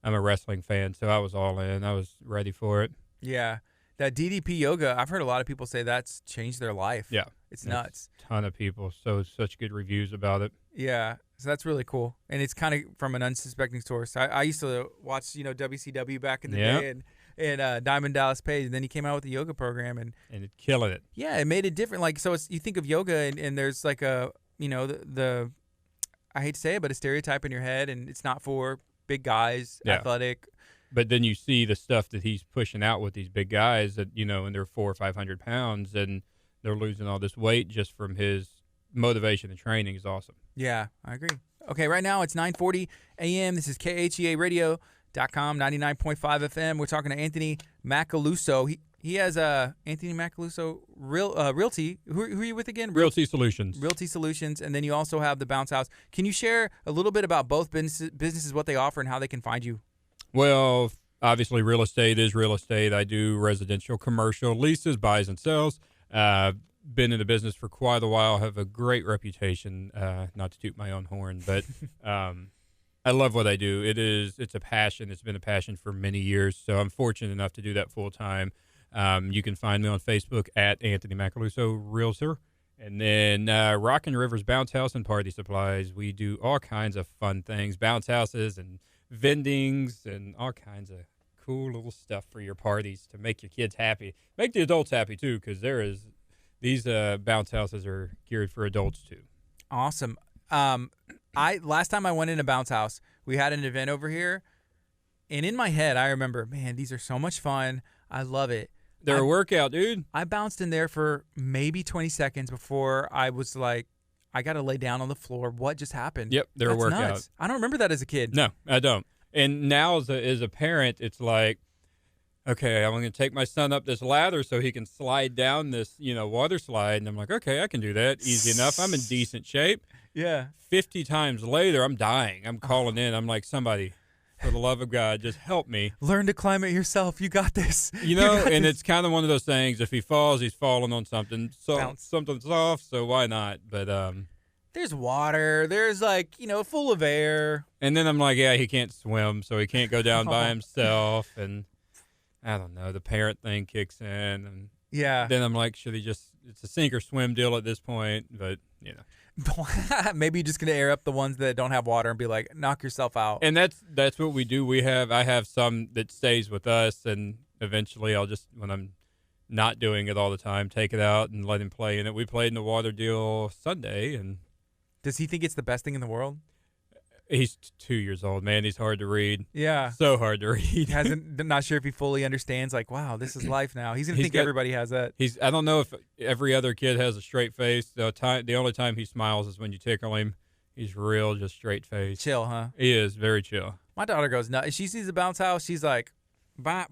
I'm a wrestling fan, so I was all in. I was ready for it. Yeah, that DDP yoga, I've heard a lot of people say that's changed their life. Yeah, it's nuts. A ton of people, such good reviews about it. Yeah, so that's really cool, and it's kind of from an unsuspecting source. I used to watch WCW back in the day, and Diamond Dallas Page, and then he came out with the yoga program, and it's killing it. Yeah, it made it different. Like, so you think of yoga, and there's like a the I hate to say it, but a stereotype in your head, and it's not for big guys, athletic. But then you see the stuff that he's pushing out with these big guys that and they're 400 or 500 pounds, and they're losing all this weight just from his motivation and training is awesome. Yeah, I agree. Okay, right now it's 9:40 a.m. This is KHEA Radio. .com 99.5 FM. We're talking to Anthony Macaluso. He has Anthony Macaluso Realty. Who are you with again? Realty Solutions. Realty Solutions, and then you also have the Bounce House. Can you share a little bit about both businesses, what they offer, and how they can find you? Well, obviously, real estate is real estate. I do residential, commercial, leases, buys, and sells. Been in the business for quite a while. Have a great reputation. Not to toot my own horn, but. I love what I do. It's a passion. It's been a passion for many years, so I'm fortunate enough to do that full time. You can find me on Facebook at Anthony Macaluso Realtor, And then Rockin' Rivers Bounce House and Party Supplies. We do all kinds of fun things, bounce houses and vendings and all kinds of cool little stuff for your parties to make your kids happy. Make the adults happy, too, because these bounce houses are geared for adults, too. Awesome. Last time I went in a bounce house, we had an event over here, and in my head, I remember, man, these are so much fun. I love it. They're a workout, dude. I bounced in there for maybe 20 seconds before I was like, I got to lay down on the floor. What just happened? Yep, they're a workout. Nuts. I don't remember that as a kid. No, I don't. And now as a parent, it's like, okay, I'm going to take my son up this ladder so he can slide down this, water slide. And I'm like, okay, I can do that. Easy enough. I'm in decent shape. Yeah. 50 times later, I'm dying. I'm calling in. I'm like, somebody, for the love of God, just help me. Learn to climb it yourself. You got this. And it's kind of one of those things. If he falls, he's falling on something soft, so why not? But there's water. There's full of air. And then I'm like, yeah, he can't swim, so he can't go down by himself. And I don't know, the parent thing kicks in. And yeah. Then I'm like, should he it's a sink or swim deal at this point, but Maybe you're just gonna air up the ones that don't have water and be like, knock yourself out. And that's what we do. I have some that stays with us, and eventually I'll just, when I'm not doing it all the time, take it out and let him play in it. We played in the water deal Sunday, and does he think it's the best thing in the world? He's 2 years old, man. He's hard to read. Yeah. So hard to read. Not sure if he fully understands, like, wow, this is life now. He's going to think everybody has that. I don't know if every other kid has a straight face. The only time he smiles is when you tickle him. He's real, just straight face. Chill, huh? He is, very chill. My daughter goes nuts. She sees the bounce house, she's like,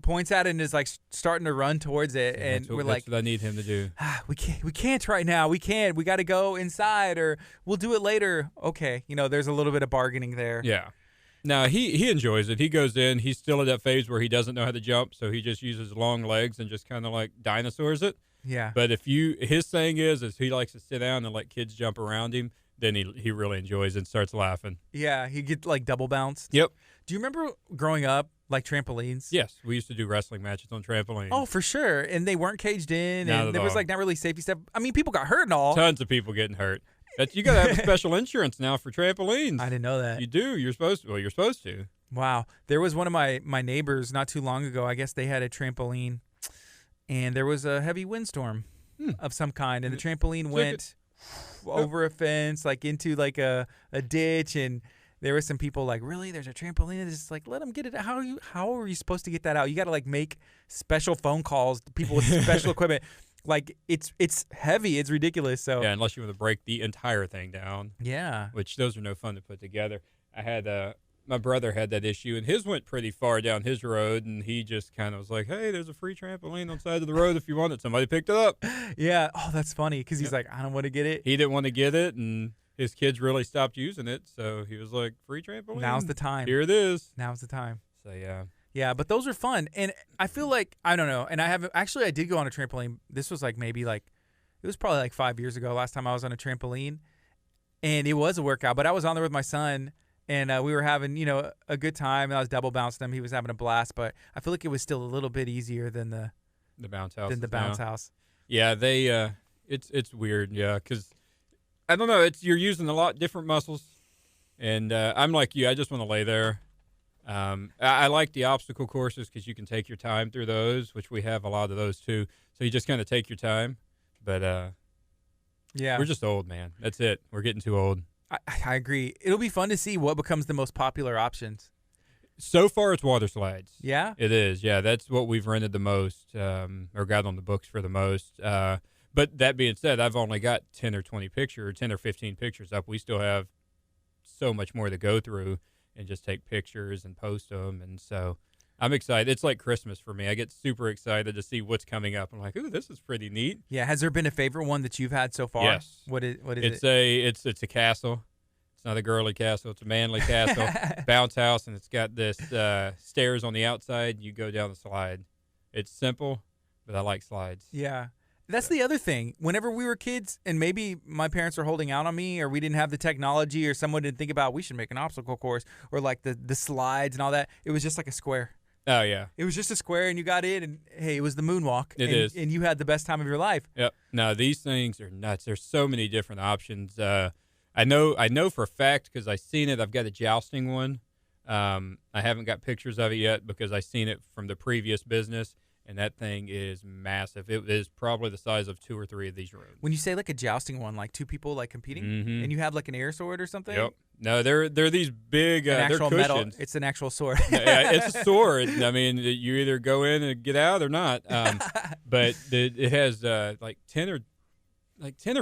points at it and is like starting to run towards it, and we're like, that's what I need him to do. We can't right now. We got to go inside, or we'll do it later. Okay, there's a little bit of bargaining there. Yeah. Now he enjoys it. He goes in. He's still at that phase where he doesn't know how to jump, so he just uses long legs and just kind of like dinosaurs it. Yeah. But his thing is he likes to sit down and let kids jump around him. Then he really enjoys it and starts laughing. Yeah, he gets like double bounced. Yep. Do you remember growing up, like trampolines? Yes, we used to do wrestling matches on trampolines. Oh, for sure. And they weren't caged in, Not and there was like not really safety stuff. I mean, people got hurt and all. Tons of people getting hurt. You got to have a special insurance now for trampolines. I didn't know that. You do. You're supposed to. Well, you're supposed to. Wow. There was one of my neighbors not too long ago. I guess they had a trampoline, and there was a heavy windstorm of some kind, and the trampoline went over a fence, like into like a ditch, and there were some people like, really? There's a trampoline? It's just like, let them get it. How are you supposed to get that out? You got to like make special phone calls to people with special equipment. Like it's heavy. It's ridiculous. So yeah, unless you want to break the entire thing down. Yeah. Which those are no fun to put together. I had my brother had that issue, and his went pretty far down his road, and he just kind of was like, hey, there's a free trampoline on the side of the road if you want it. Somebody picked it up. Yeah. Oh, that's funny because he's like, I don't want to get it. He didn't want to get it, and his kids really stopped using it, so he was like, free trampoline? Now's the time. Here it is. Now's the time. So, yeah. Yeah, but those are fun, and I feel like, I don't know, and I did go on a trampoline. This was like maybe like, it was probably like 5 years ago, last time I was on a trampoline, and it was a workout, but I was on there with my son, and we were having, a good time, and I was double bouncing him. He was having a blast, but I feel like it was still a little bit easier than the bounce house. House. Yeah, they, it's weird, yeah, because, I don't know, you're using a lot different muscles, and I'm like you, I just want to lay there. I like the obstacle courses because you can take your time through those, which we have a lot of those too. So you just kind of take your time. But yeah, we're just old, man. That's it. We're getting too old. I agree. It'll be fun to see what becomes the most popular options. So far, it's water slides. Yeah? It is. Yeah, that's what we've rented the most or got on the books for the most. But that being said, I've only got 10 or 15 pictures up. We still have so much more to go through and just take pictures and post them. And so I'm excited. It's like Christmas for me. I get super excited to see what's coming up. I'm like, ooh, this is pretty neat. Yeah. Has there been a favorite one that you've had so far? Yes. What is it? It's a castle. It's not a girly castle. It's a manly castle, bounce house, and it's got this stairs on the outside. You go down the slide. It's simple, but I like slides. Yeah. That's the other thing. Whenever we were kids, and maybe my parents were holding out on me, or we didn't have the technology, or someone didn't think about we should make an obstacle course, or like the slides and all that, it was just like a square. Oh, yeah. It was just a square, and you got in, and, hey, it was the moonwalk. And you had the best time of your life. Yep. No, these things are nuts. There's so many different options. I know for a fact because I've seen it. I've got a jousting one. I haven't got pictures of it yet because I've seen it from the previous business, and that thing is massive. It is probably the size of 2 or 3 of these rooms. When you say like a jousting one, like 2 people like competing, and you have like an air sword or something? Yep. No, they're these big they're cushions. Metal. It's an actual sword. Yeah, it's a sword. I mean, you either go in and get out or not. But it has like 10 or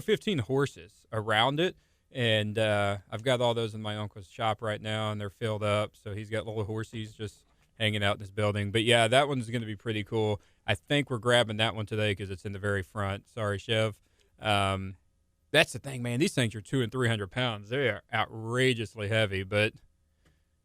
15 horses around it. And I've got all those in my uncle's shop right now, and they're filled up. So he's got little horsies just hanging out in this building. But, yeah, that one's going to be pretty cool. I think we're grabbing that one today because it's in the very front. Sorry, Chev. That's the thing, man. These things are 200 and 300 pounds. They are outrageously heavy, but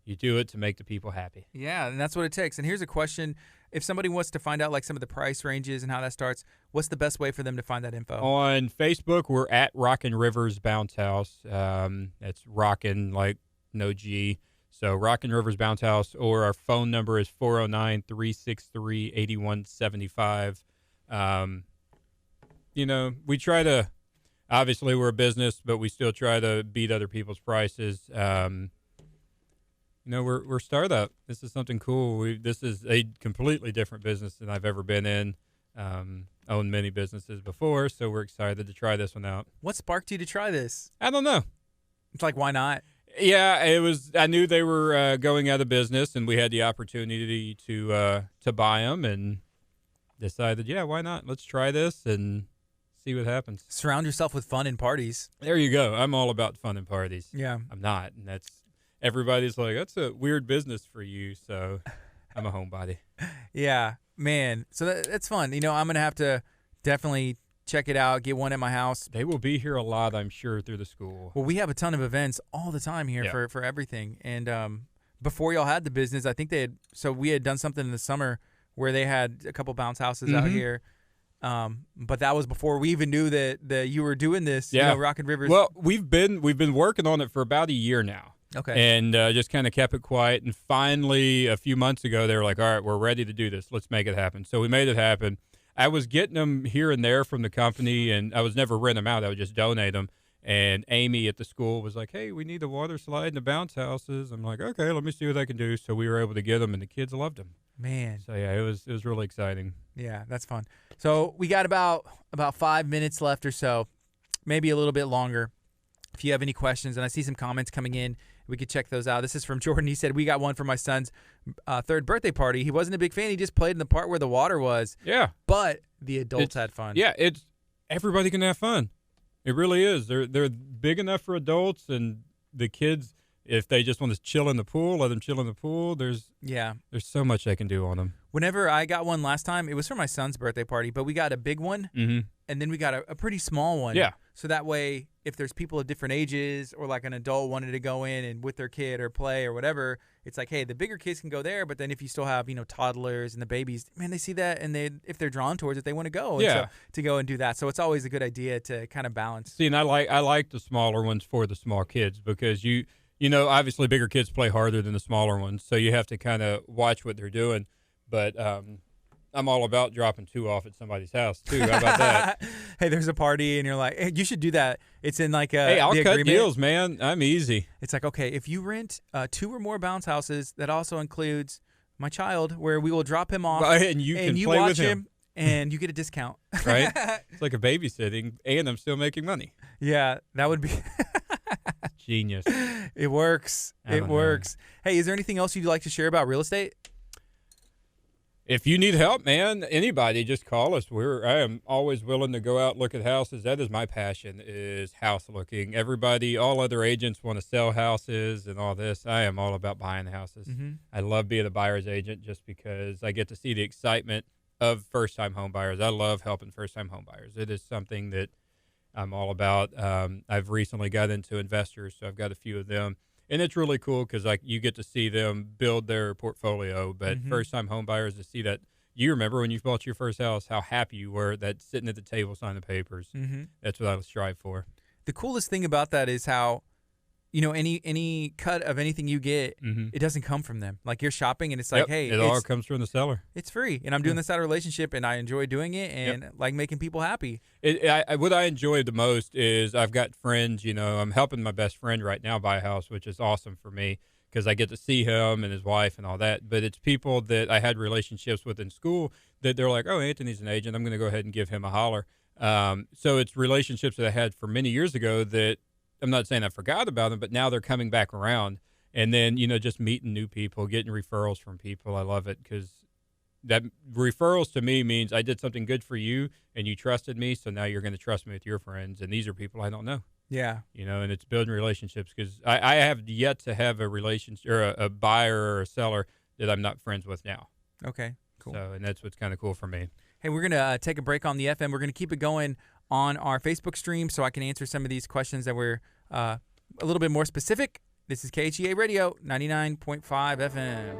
you do it to make the people happy. Yeah, and that's what it takes. And here's a question. If somebody wants to find out like some of the price ranges and how that starts, what's the best way for them to find that info? On Facebook, we're at Rockin' Rivers Bounce House. That's Rockin' like no G. So Rockin' Rivers Bounce House, or our phone number is 409-363-8175. We try to, obviously we're a business, but we still try to beat other people's prices. We're startup. This is something cool. This is a completely different business than I've ever been in. Owned many businesses before, so we're excited to try this one out. What sparked you to try this? I don't know. It's like, why not? Yeah, it was. I knew they were going out of business, and we had the opportunity to buy them, and decided, yeah, why not? Let's try this and see what happens. Surround yourself with fun and parties. There you go. I'm all about fun and parties. Yeah, I'm not, and that's. Everybody's like, that's a weird business for you, so I'm a homebody. Yeah, man. So that's fun. I'm going to have to definitely check it out, get one at my house. They will be here a lot, I'm sure, through the school. Well, we have a ton of events all the time here for everything. And before y'all had the business, I think we had done something in the summer where they had a couple bounce houses out here. But that was before we even knew that you were doing this, Rockin' Rivers. Well, we've been working on it for about a year now. Okay. And just kind of kept it quiet. And finally, a few months ago, they were like, all right, we're ready to do this. Let's make it happen. So we made it happen. I was getting them here and there from the company, and I was never renting them out. I would just donate them. And Amy at the school was like, hey, we need a water slide and the bounce houses. I'm like, okay, let me see what I can do. So we were able to get them, and the kids loved them. Man. So, yeah, it was really exciting. Yeah, that's fun. So we got about 5 minutes left or so, maybe a little bit longer. If you have any questions, and I see some comments coming in, we could check those out. This is from Jordan. He said, we got one for my son's 3rd birthday party. He wasn't a big fan. He just played in the part where the water was. Yeah. But the adults had fun. Yeah, everybody can have fun. It really is. They're big enough for adults, and the kids, if they just want to chill in the pool, let them chill in the pool. There's so much they can do on them. Whenever I got one last time, it was for my son's birthday party, but we got a big one, and then we got a pretty small one. Yeah. So that way, if there's people of different ages, or like an adult wanted to go in and with their kid or play or whatever, it's like, hey, the bigger kids can go there, but then if you still have, toddlers and the babies, man, they see that, and if they're drawn towards it, they want to go. Yeah. And so, to go and do that. So it's always a good idea to kind of balance. See, and I like the smaller ones for the small kids because obviously bigger kids play harder than the smaller ones, so you have to kind of watch what they're doing. But I'm all about dropping 2 off at somebody's house, too. How about that? Hey, there's a party, and you're like, hey, you should do that. It's in like hey, I'll cut agreement. Deals, man. I'm easy. It's like, okay, if you rent 2 or more bounce houses, that also includes my child, where we will drop him off. Right, and you can play watch with him. And you get a discount. Right? It's like a babysitting, and I'm still making money. Yeah, that would be genius. It works. It works. Hey, is there anything else you'd like to share about real estate? If you need help, man, anybody, just call us. I am always willing to go out and look at houses. That is my passion, is house looking. All other agents want to sell houses and all this. I am all about buying houses. I love being a buyer's agent just because I get to see the excitement of first-time home buyers. I love helping first-time home buyers. It is something that I'm all about. I've recently got into investors, so I've got a few of them. And it's really cool because you get to see them build their portfolio. But first-time home buyers, to see that, you remember when you bought your first house, how happy you were that sitting at the table signing the papers. That's what I strive for. The coolest thing about that is how any cut of anything you get, it doesn't come from them. Like you're shopping and it's like, hey, it all comes from the seller. It's free, and I'm doing this out of relationship, and I enjoy doing it, and like making people happy. What I enjoy the most is I've got friends. I'm helping my best friend right now buy a house, which is awesome for me because I get to see him and his wife and all that. But it's people that I had relationships with in school that they're like, oh, Anthony's an agent. I'm going to go ahead and give him a holler. So it's relationships that I had from many years ago that I'm not saying I forgot about them, but now they're coming back around. And then, just meeting new people, getting referrals from people. I love it because that referrals to me means I did something good for you and you trusted me. So now you're going to trust me with your friends. And these are people I don't know. Yeah. And it's building relationships because I have yet to have a relationship or a buyer or a seller that I'm not friends with now. Okay, cool. So, and that's what's kind of cool for me. Hey, we're going to take a break on the FM. We're going to keep it going on our Facebook stream so I can answer some of these questions that were a little bit more specific. This is KHEA Radio, 99.5 FM.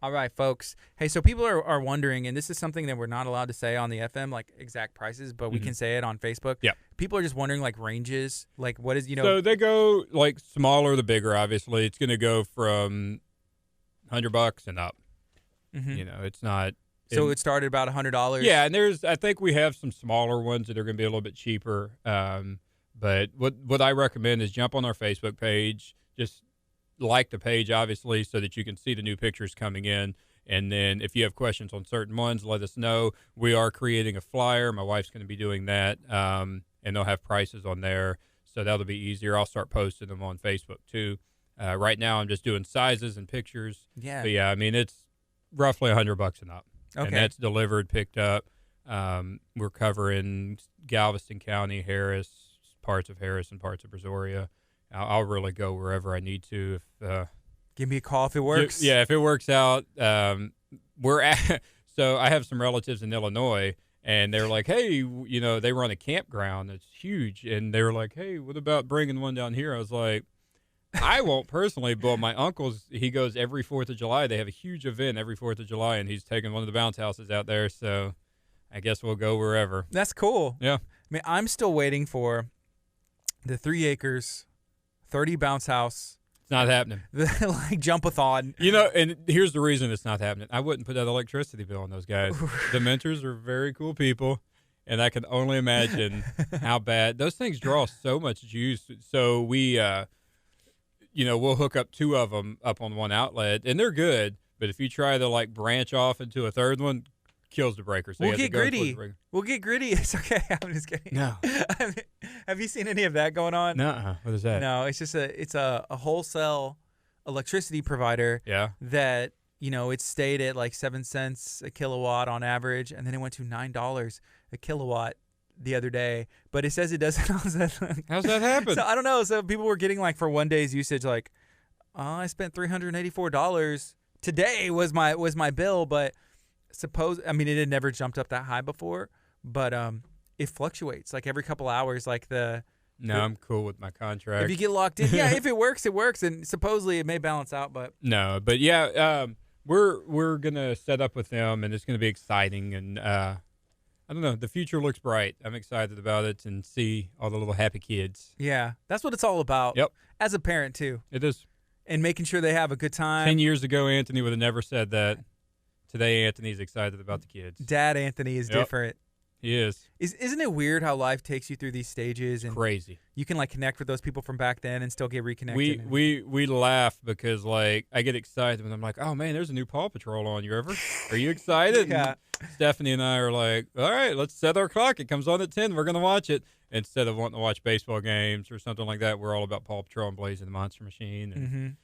All right, folks. Hey, so people are wondering, and this is something that we're not allowed to say on the FM, like exact prices, but we can say it on Facebook. Yeah. People are just wondering, like, ranges. Like, what is, So they go, like, smaller the bigger, obviously. It's going to go from $100 and up. It's not. So it started about $100? Yeah, and I think we have some smaller ones that are going to be a little bit cheaper. But what I recommend is jump on our Facebook page, just like the page, obviously, so that you can see the new pictures coming in. And then if you have questions on certain ones, let us know. We are creating a flyer. My wife's going to be doing that, and they'll have prices on there. So that'll be easier. I'll start posting them on Facebook, too. Right now, I'm just doing sizes and pictures. Yeah. But, yeah, I mean, it's roughly $100 and up. Okay. And that's delivered, picked up. We're covering Galveston County, Harris, parts of Harris, and parts of Brazoria. I'll really go wherever I need to. Give me a call if it works. Yeah, if it works out. So I have some relatives in Illinois, and they're like, hey, they run a campground that's huge. And they were like, hey, what about bringing one down here? I was like, I won't personally, but my uncle's, he goes every 4th of July. They have a huge event every 4th of July, and he's taking one of the bounce houses out there. So I guess we'll go wherever. That's cool. Yeah. I mean, I'm still waiting for the 3 acres, 30 bounce house. It's not happening. Like jump-a-thon. And here's the reason it's not happening. I wouldn't put that electricity bill on those guys. The mentors are very cool people, and I can only imagine how bad. Those things draw so much juice. So we, we'll hook up 2 of them up on one outlet, and they're good. But if you try to, like, branch off into a third one, kills the breaker. So we'll get gritty. We'll get gritty. It's okay. I'm just kidding. No. Have you seen any of that going on? Nuh-uh. What is that? No, it's just a wholesale electricity provider. Yeah. That, it stayed at like 7 cents a kilowatt on average, and then it went to $9 a kilowatt the other day. But it says it doesn't. How's that happen? So I don't know. So people were getting, like, for one day's usage, like, I spent $384 today was my bill, but it had never jumped up that high before, but it fluctuates like every couple hours. Like I'm cool with my contract. If you get locked in, yeah, if it works, it works, and supposedly it may balance out. But no, but yeah, we're gonna set up with them, and it's gonna be exciting, and I don't know, the future looks bright. I'm excited about it and see all the little happy kids. Yeah, that's what it's all about. Yep, as a parent too. It is, and making sure they have a good time. 10 years ago, Anthony would have never said that. Today, Anthony's excited about the kids. Dad Anthony is different. He is. Isn't it weird how life takes you through these stages? And crazy. You can, like, connect with those people from back then and still get reconnected. We laugh because, like, I get excited when I'm like, oh, man, there's a new Paw Patrol on. Are you excited? Yeah. And Stephanie and I are like, all right, let's set our clock. It comes on at 10. We're going to watch it. Instead of wanting to watch baseball games or something like that, we're all about Paw Patrol and Blazing the Monster Machine and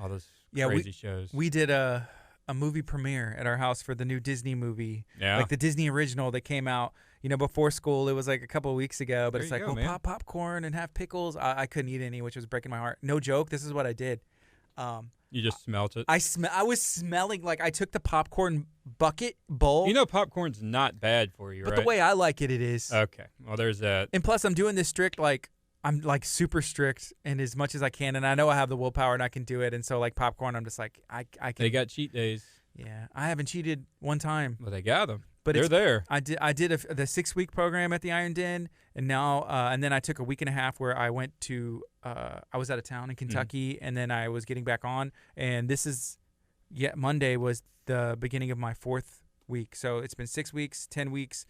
all those crazy shows. We did a movie premiere at our house for the new Disney movie. Yeah. Like the Disney original that came out, before school. It was like a couple of weeks ago, but it's like, pop popcorn and have pickles. I couldn't eat any, which was breaking my heart. No joke. This is what I did. You just smelt it? I was smelling, like, I took the popcorn bucket bowl. Popcorn's not bad for you, but right? But the way I like it is. Okay. Well, there's that. And plus, I'm doing this strict, like, I'm, like, super strict and as much as I can, and I know I have the willpower and I can do it. And so, like, popcorn, I'm just like, I can. They got cheat days. Yeah, I haven't cheated one time. Well, they got them. But they're there. I did the 6-week program at the Iron Den, and now and then I took a week and a half where I went to I was out of town in Kentucky, and then I was getting back on, and this is Monday was the beginning of my 4th week. So it's been 6 weeks, 10 weeks,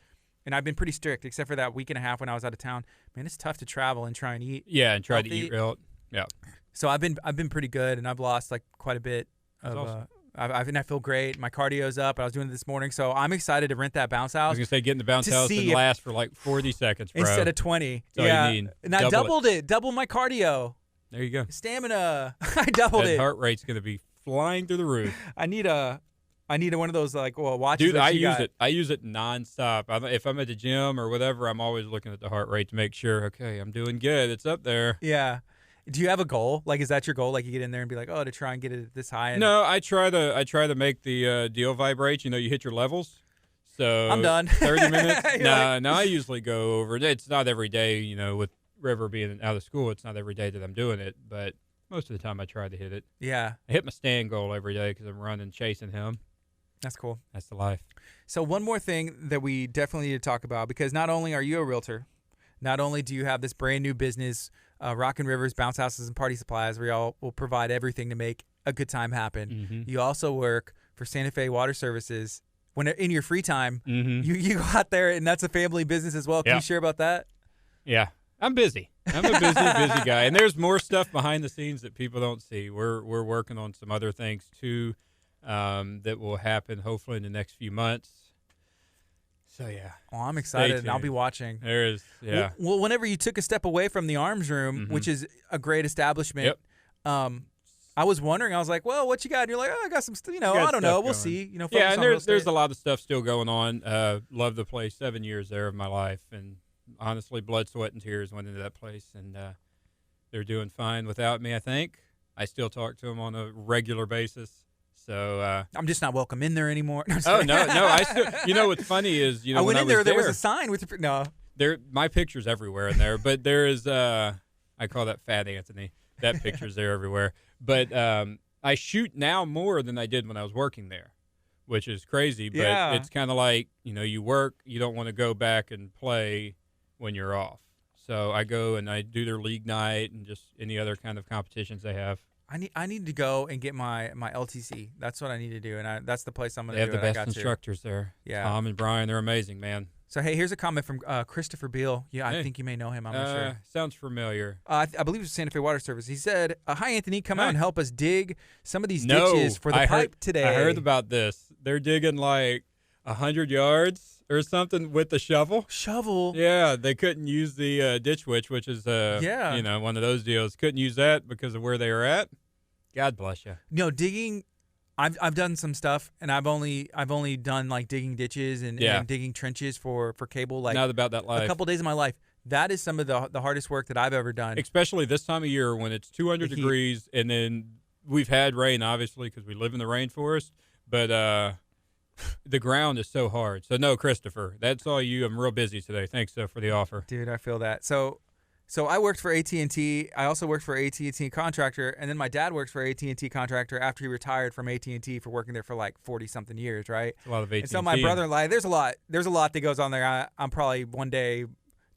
and I've been pretty strict except for that week and a half when I was out of town. Man, it's tough to travel and try and eat. Yeah, and try healthy. to eat real. Yeah. So I've been pretty good, and I've lost like quite a bit of. Awesome. I feel great. My cardio's up. I was doing it this morning, so I'm excited to rent that bounce house. I was gonna say, getting the bounce house and last for like 40 seconds, bro. Instead of 20. That's all you need. And I doubled it. Doubled my cardio. There you go. Stamina. I doubled it. Heart rate's gonna be flying through the roof. I need one of those like watches. Dude, I use it nonstop. If I'm at the gym or whatever, I'm always looking at the heart rate to make sure. Okay, I'm doing good. It's up there. Yeah. Do you have a goal? Like, is that your goal? Like, you get in there and be like, to try and get it this high? No, I try to make the deal vibrate. You hit your levels. So I'm done. 30 minutes. No, I usually go over. It's not every day. With River being out of school, it's not every day that I'm doing it. But most of the time, I try to hit it. Yeah. I hit my stand goal every day because I'm running, chasing him. That's cool. That's the life. So one more thing that we definitely need to talk about, because not only are you a realtor, not only do you have this brand new business, Rockin' Rivers, Bounce Houses, and Party Supplies, where y'all will provide everything to make a good time happen. Mm-hmm. You also work for Santa Fe Water Services. When in your free time, mm-hmm. you go out there, and that's a family business as well. Can you share about that? Yeah, I'm busy. I'm a busy guy, and there's more stuff behind the scenes that people don't see. We're working on some other things too that will happen hopefully in the next few months. So, yeah. Oh, I'm excited, and I'll be watching. There is, yeah. Well, whenever you took a step away from the arms room, mm-hmm. which is a great establishment, I was wondering, I was like, well, what you got? And you're like, I got some, I don't know. We'll see. Yeah, and there's a lot of stuff still going on. Love the place. 7 years there of my life. And honestly, blood, sweat, and tears went into that place. And they're doing fine without me, I think. I still talk to them on a regular basis. So I'm just not welcome in there anymore. No, I still. What's funny is I went in there. There was a sign with my picture's everywhere in there, but there is I call that Fat Anthony. That picture's there everywhere. But I shoot now more than I did when I was working there, which is crazy. But it's kind of like you work, you don't want to go back and play when you're off. So I go and I do their league night and just any other kind of competitions they have. I need to go and get my LTC. That's what I need to do, and that's the place I'm going to do. They have the best instructors there. Yeah, Tom and Brian, they're amazing, man. So hey, here's a comment from Christopher Beal. Yeah, I think you may know him. I'm not sure. Sounds familiar. I believe it's Santa Fe Water Service. He said, "Hi Anthony, come out and help us dig some of these ditches for the pipe today." I heard about this. They're digging like 100 yards or something with the shovel. Yeah, they couldn't use the ditch witch, which is one of those deals. Couldn't use that because of where they were at. God bless you. Digging. I've done some stuff, and I've only done like digging ditches and digging trenches for cable. Like not about that life. A couple days of my life. That is some of the hardest work that I've ever done. Especially this time of year when it's 200 degrees, and then we've had rain, obviously, because we live in the rainforest. But the ground is so hard. So no, Christopher, that's all you. I'm real busy today. Thanks for the offer, dude. I feel that. So I worked for AT&T. I also worked for AT&T contractor, and then my dad works for AT&T contractor after he retired from AT&T for working there for like 40-something years, right? It's a lot of AT&T. And so my brother-in-law, there's a lot that goes on there. I'm probably one day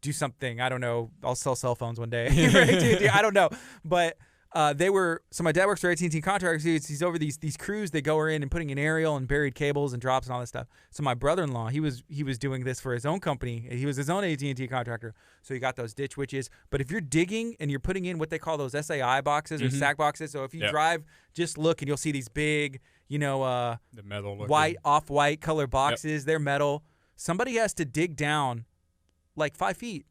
do something. I don't know. I'll sell cell phones one day for AT&T. I don't know, but so my dad works for AT&T contractors. He's over these crews that go in and putting in aerial and buried cables and drops and all this stuff. So my brother-in-law, he was doing this for his own company. He was his own AT&T contractor. So he got those ditch witches. But if you're digging and you're putting in what they call those SAI boxes or sack boxes, so if you drive, just look and you'll see these big, the metal white, off-white color boxes. They're metal. Somebody has to dig down like 5 feet.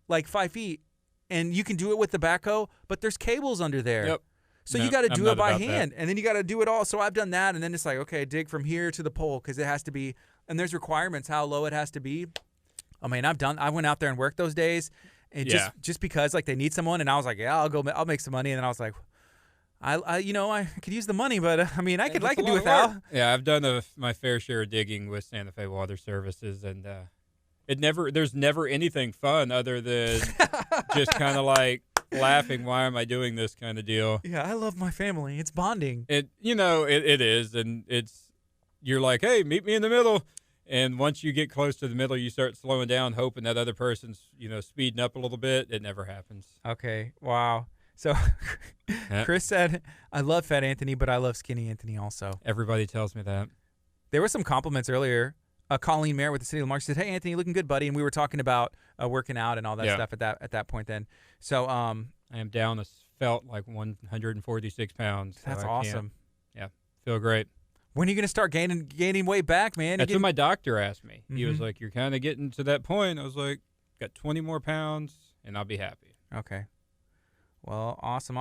And you can do it with the backhoe, but there's cables under there. Yep. So you got to do it by hand, and then you got to do it all. So I've done that, and then it's like, okay, dig from here to the pole because it has to be, and there's requirements how low it has to be. I mean, I went out there and worked those days, and just because like they need someone, and I was like, yeah, I'll make some money, and then I was like, I could use the money, but I mean, I could do without. Yeah, I've done my fair share of digging with Santa Fe Water Services, and there's never anything fun other than just kind of like laughing, why am I doing this kind of deal? Yeah, I love my family. It's bonding. It is, and you're like, hey, meet me in the middle, And once you get close to the middle, you start slowing down, hoping that other person's, speeding up a little bit. It never happens. Okay. Wow. So Chris said, I love Fat Anthony, but I love Skinny Anthony also. Everybody tells me that. There were some compliments earlier. Colleen Mayer with the City of Lamar said, "Hey, Anthony, looking good, buddy." And we were talking about working out and all that stuff at that point then. So I am down felt like 146 pounds. That's awesome. Yeah, feel great. When are you going to start gaining weight back, man? That's what my doctor asked me. He was like, "You're kind of getting to that point." I was like, "Got 20 more pounds, and I'll be happy." Okay. Well, awesome.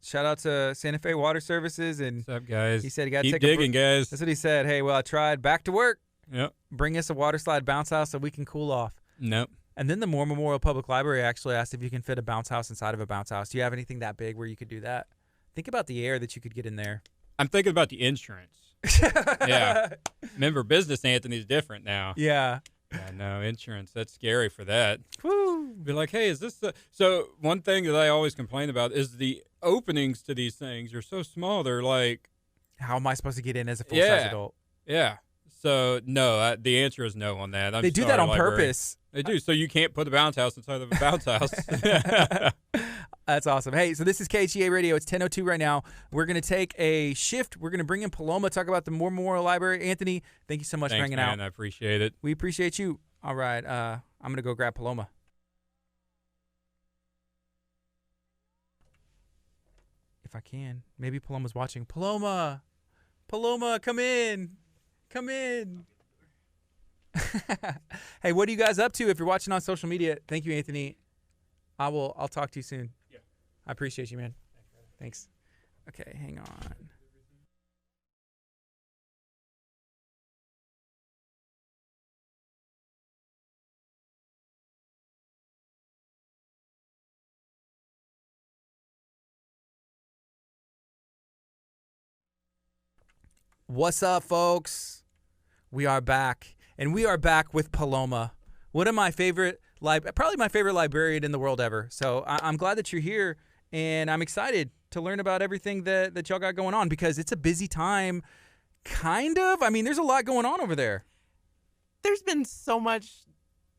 Shout out to Santa Fe Water Services. And what's up, guys? He said he got to keep digging, guys. That's what he said. Hey, well, I tried. Back to work. Yep. Bring us a water slide bounce house so we can cool off. Nope. And then the Moore Memorial Public Library actually asked if you can fit a bounce house inside of a bounce house. Do you have anything that big where you could do that? Think about the air that you could get in there. I'm thinking about the insurance. Yeah. Remember, business Anthony's different now. Yeah. Yeah, no, insurance. That's scary for that. Woo. Be like, hey, is this the... So one thing that I always complain about is the openings to these things are so small. They're like... How am I supposed to get in as a full-size adult? Yeah. So, no, the answer is no on that. They do that on purpose. They do. So you can't put a bounce house inside of a bounce house. That's awesome. Hey, so this is KHEA Radio. It's 10:02 right now. We're going to take a shift. We're going to bring in Paloma, talk about the Moore Memorial Library. Anthony, thank you so much for hanging out. I appreciate it. We appreciate you. All right. I'm going to go grab Paloma. If I can. Maybe Paloma's watching. Paloma, come in. Come in. Hey, what are you guys up to? If you're watching on social media, thank you, Anthony. I'll talk to you soon. Yeah. I appreciate you, man. Thanks. Okay, hang on. What's up, folks? We are back, and we are back with Paloma, one of my favorite, probably my favorite librarian in the world ever. So I'm glad that you're here, and I'm excited to learn about everything that y'all got going on, because it's a busy time, kind of. I mean, there's a lot going on over there. There's been so much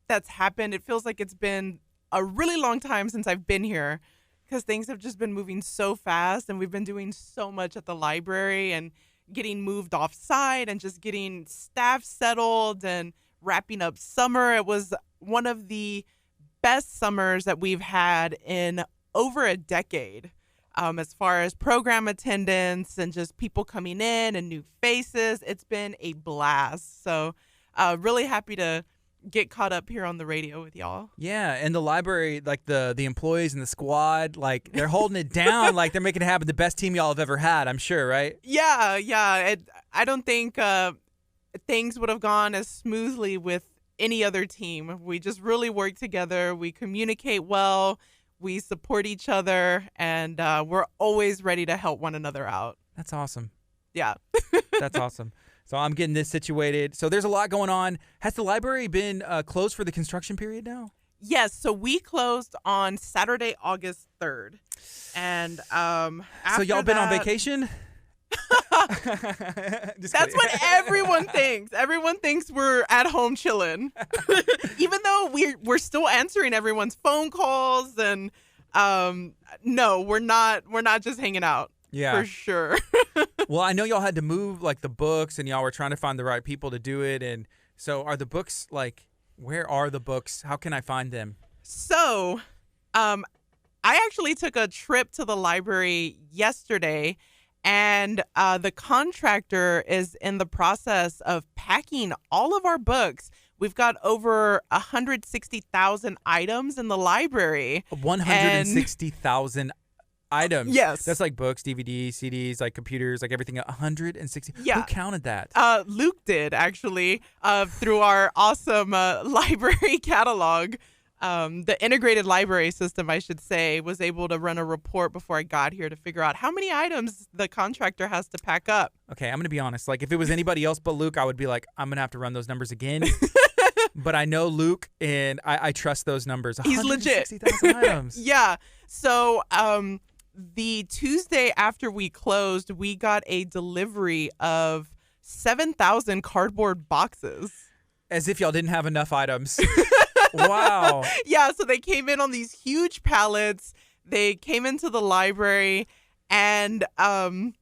that's happened. It feels like it's been a really long time since I've been here, because things have just been moving so fast, and we've been doing so much at the library and getting moved off site and just getting staff settled and wrapping up summer. It was one of the best summers that we've had in over a decade, as far as program attendance and just people coming in and new faces. It's been a blast. So really happy to get caught up here on the radio with y'all. Yeah, and the library, like the employees and the squad, like they're holding it down, like they're making it happen. The best team y'all have ever had, I'm sure, right? Yeah. I don't think things would have gone as smoothly with any other team. We just really work together. We communicate well. We support each other, and we're always ready to help one another out. That's awesome. Yeah. That's awesome. So I'm getting this situated. So there's a lot going on. Has the library been closed for the construction period now? Yes. So we closed on Saturday, August 3rd. And so y'all been on vacation? That's what everyone thinks. Everyone thinks we're at home chilling. Even though we're still answering everyone's phone calls, and no, we're not just hanging out. Yeah. For sure. Well, I know y'all had to move like the books, and y'all were trying to find the right people to do it. And so are the books, like, where are the books? How can I find them? So I actually took a trip to the library yesterday, and the contractor is in the process of packing all of our books. We've got over 160,000 items in the library. 160,000 items. Yes. That's like books, DVDs, CDs, like computers, like everything. 160. Yeah. Who counted that? Luke did, actually, through our awesome library catalog. The integrated library system, I should say, was able to run a report before I got here to figure out how many items the contractor has to pack up. Okay, I'm going to be honest. Like, if it was anybody else but Luke, I would be like, I'm going to have to run those numbers again. But I know Luke, and I trust those numbers. He's legit. 160,000 items. Yeah. So the Tuesday after we closed, we got a delivery of 7,000 cardboard boxes. As if y'all didn't have enough items. Wow. Yeah, so they came in on these huge pallets. They came into the library, and the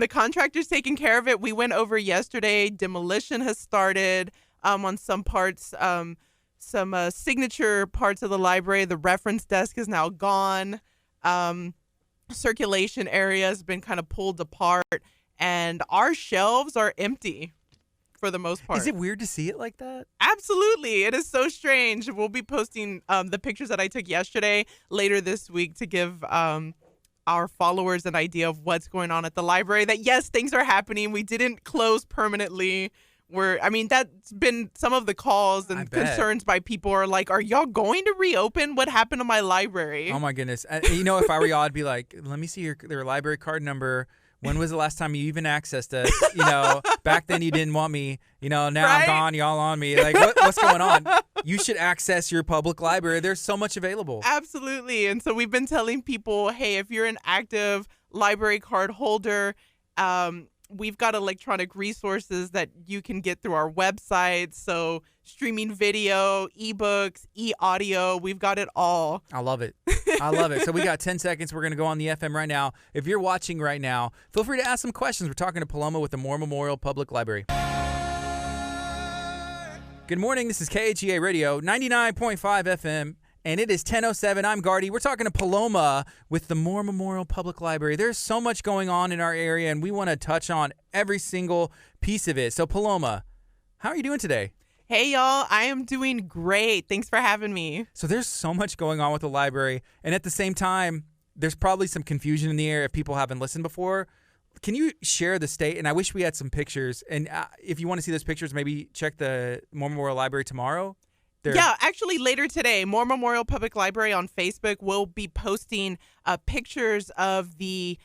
contractor's taking care of it. We went over yesterday. Demolition has started on some parts, some signature parts of the library. The reference desk is now gone. Circulation area has been kind of pulled apart, and our shelves are empty for the most part. Is it weird to see it like that? Absolutely. It is so strange. We'll be posting the pictures that I took yesterday later this week to give our followers an idea of what's going on at the library. That, yes, things are happening. We didn't close permanently. That's been some of the calls and concerns by people are like, are y'all going to reopen? What happened to my library? Oh, my goodness. If I were y'all, I'd be like, let me see their library card number. When was the last time you even accessed us? Back then you didn't want me. Now right? I'm gone. Y'all on me. Like, what's going on? You should access your public library. There's so much available. Absolutely. And so we've been telling people, hey, if you're an active library card holder, we've got electronic resources that you can get through our website. So streaming video, ebooks, e-audio, we've got it all. I love it. So we got 10 seconds. We're going to go on the FM right now. If you're watching right now, feel free to ask some questions. We're talking to Paloma with the Moore Memorial Public Library. Good morning. This is KHEA Radio, 99.5 FM. And it is 10:07. I'm Gardy. We're talking to Paloma with the Moore Memorial Public Library. There's so much going on in our area, and we want to touch on every single piece of it. So, Paloma, how are you doing today? Hey, y'all. I am doing great. Thanks for having me. So there's so much going on with the library, and at the same time, there's probably some confusion in the air if people haven't listened before. Can you share the state? And I wish we had some pictures. And if you want to see those pictures, maybe check the Moore Memorial Library tomorrow. Yeah, actually later today, Moore Memorial Public Library on Facebook will be posting pictures of the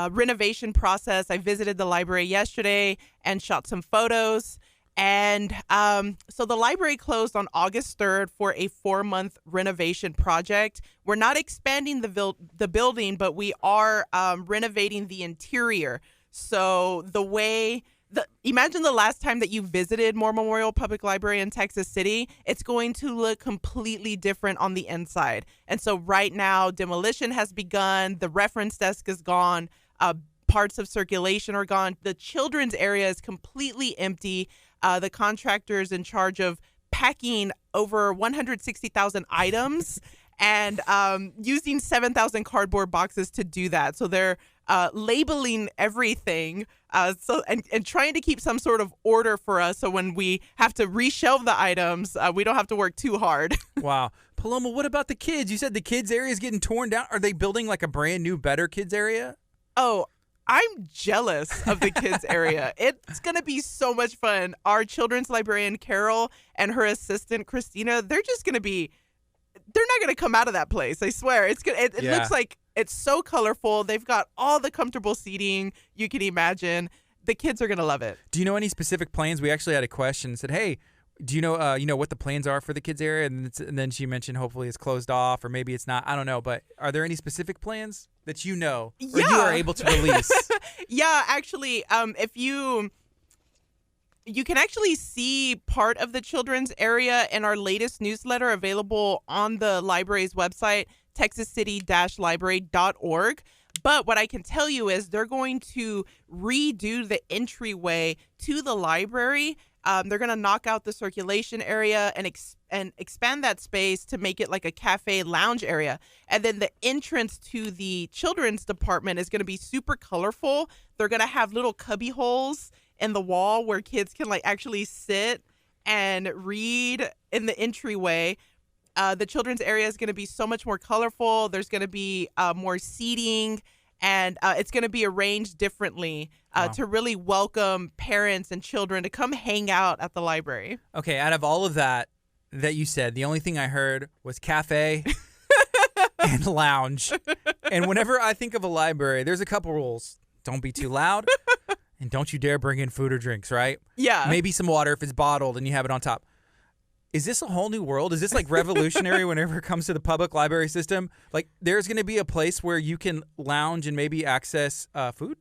renovation process. I visited the library yesterday and shot some photos. And so the library closed on August 3rd for a 4-month renovation project. We're not expanding the building, but we are renovating the interior. So imagine the last time that you visited Moore Memorial Public Library in Texas City. It's going to look completely different on the inside. And so right now, demolition has begun. The reference desk is gone. Parts of circulation are gone. The children's area is completely empty. The contractor is in charge of packing over 160,000 items and using 7,000 cardboard boxes to do that. So they're labeling everything and trying to keep some sort of order for us. So when we have to reshelve the items, we don't have to work too hard. Wow. Paloma, what about the kids? You said the kids area is getting torn down. Are they building like a brand new, better kids area? Oh, I'm jealous of the kids area. It's going to be so much fun. Our children's librarian, Carol, and her assistant, Christina, they're not going to come out of that place. I swear. It looks like it's so colorful. They've got all the comfortable seating you can imagine. The kids are going to love it. Do you know any specific plans? We actually had a question. Said, hey, do you know what the plans are for the kids area? And then she mentioned hopefully it's closed off or maybe it's not. I don't know. But are there any specific plans that you know or you are able to release? Yeah, actually, if you can actually see part of the children's area in our latest newsletter available on the library's website, texascity-library.org. But what I can tell you is they're going to redo the entryway to the library. They're going to knock out the circulation area and expand that space to make it like a cafe lounge area. And then the entrance to the children's department is going to be super colorful. They're going to have little cubby holes in the wall where kids can like actually sit and read in the entryway. The children's area is going to be so much more colorful. There's going to be more seating, and it's going to be arranged differently to really welcome parents and children to come hang out at the library. Okay, out of all of that you said, the only thing I heard was cafe and lounge. And whenever I think of a library, there's a couple rules. Don't be too loud, and don't you dare bring in food or drinks, right? Yeah. Maybe some water if it's bottled and you have it on top. Is this a whole new world? Is this like revolutionary whenever it comes to the public library system? Like there's going to be a place where you can lounge and maybe access food?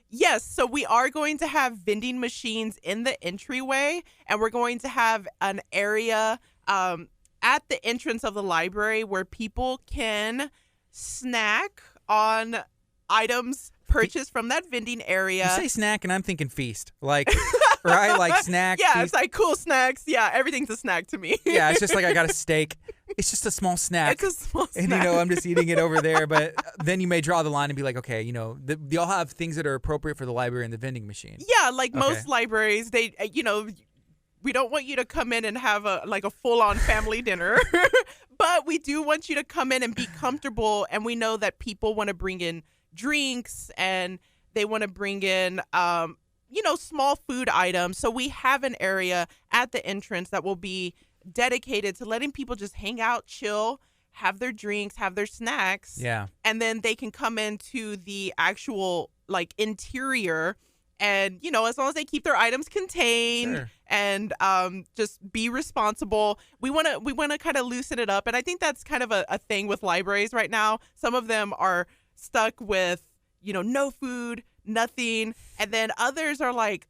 Yes, so we are going to have vending machines in the entryway, and we're going to have an area at the entrance of the library where people can snack on items purchased from that vending area. You say snack, and I'm thinking feast. Like, right? Like snack, Yeah, feast. it's like cool snacks. Yeah, everything's a snack to me. Yeah, it's just like I got a steak. It's just a small snack. It's a small snack. And, I'm just eating it over there. But then you may draw the line and be like, okay, they all have things that are appropriate for the library and the vending machine. Yeah, like most libraries, they, we don't want you to come in and have a full-on family dinner. But we do want you to come in and be comfortable. And we know that people want to bring in drinks and they want to bring in, small food items. So we have an area at the entrance that will be dedicated to letting people just hang out, chill, have their drinks, have their snacks. Yeah. And then they can come into the actual interior and, as long as they keep their items contained. Sure. And just be responsible. We want to kind of loosen it up. And I think that's kind of a thing with libraries right now. Some of them are stuck with, no food, nothing. And then others are like,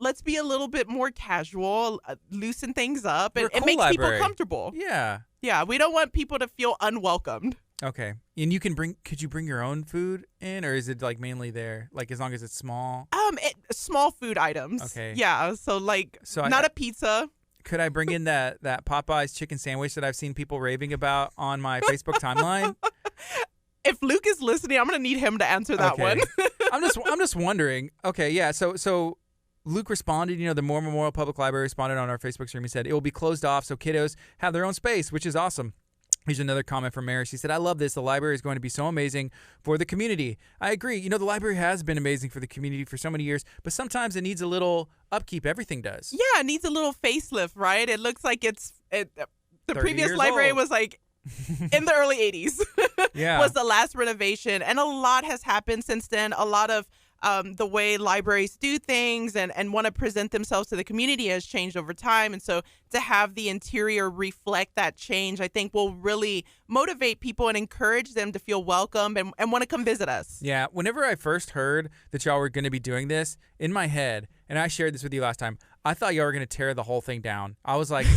let's be a little bit more casual, loosen things up. And it makes people comfortable. Yeah. Yeah. We don't want people to feel unwelcomed. Okay. And could you bring your own food in, or is it mainly there? Like as long as it's small? Small food items. Okay. Yeah. So not a pizza. Could I bring in that Popeye's chicken sandwich that I've seen people raving about on my Facebook timeline? If Luke is listening, I'm gonna need him to answer that one. I'm just wondering. Okay, yeah. So Luke responded. The Moore Memorial Public Library responded on our Facebook stream. He said it will be closed off so kiddos have their own space, which is awesome. Here's another comment from Mary. She said, I love this. The library is going to be so amazing for the community. I agree. The library has been amazing for the community for so many years, but sometimes it needs a little upkeep. Everything does. Yeah, it needs a little facelift, right? It looks like the previous library was in the early 80s. Yeah. Was the last renovation. And a lot has happened since then. A lot of the way libraries do things and want to present themselves to the community has changed over time. And so to have the interior reflect that change, I think will really motivate people and encourage them to feel welcome and want to come visit us. Yeah. Whenever I first heard that y'all were going to be doing this, in my head, and I shared this with you last time, I thought y'all were going to tear the whole thing down. I was like,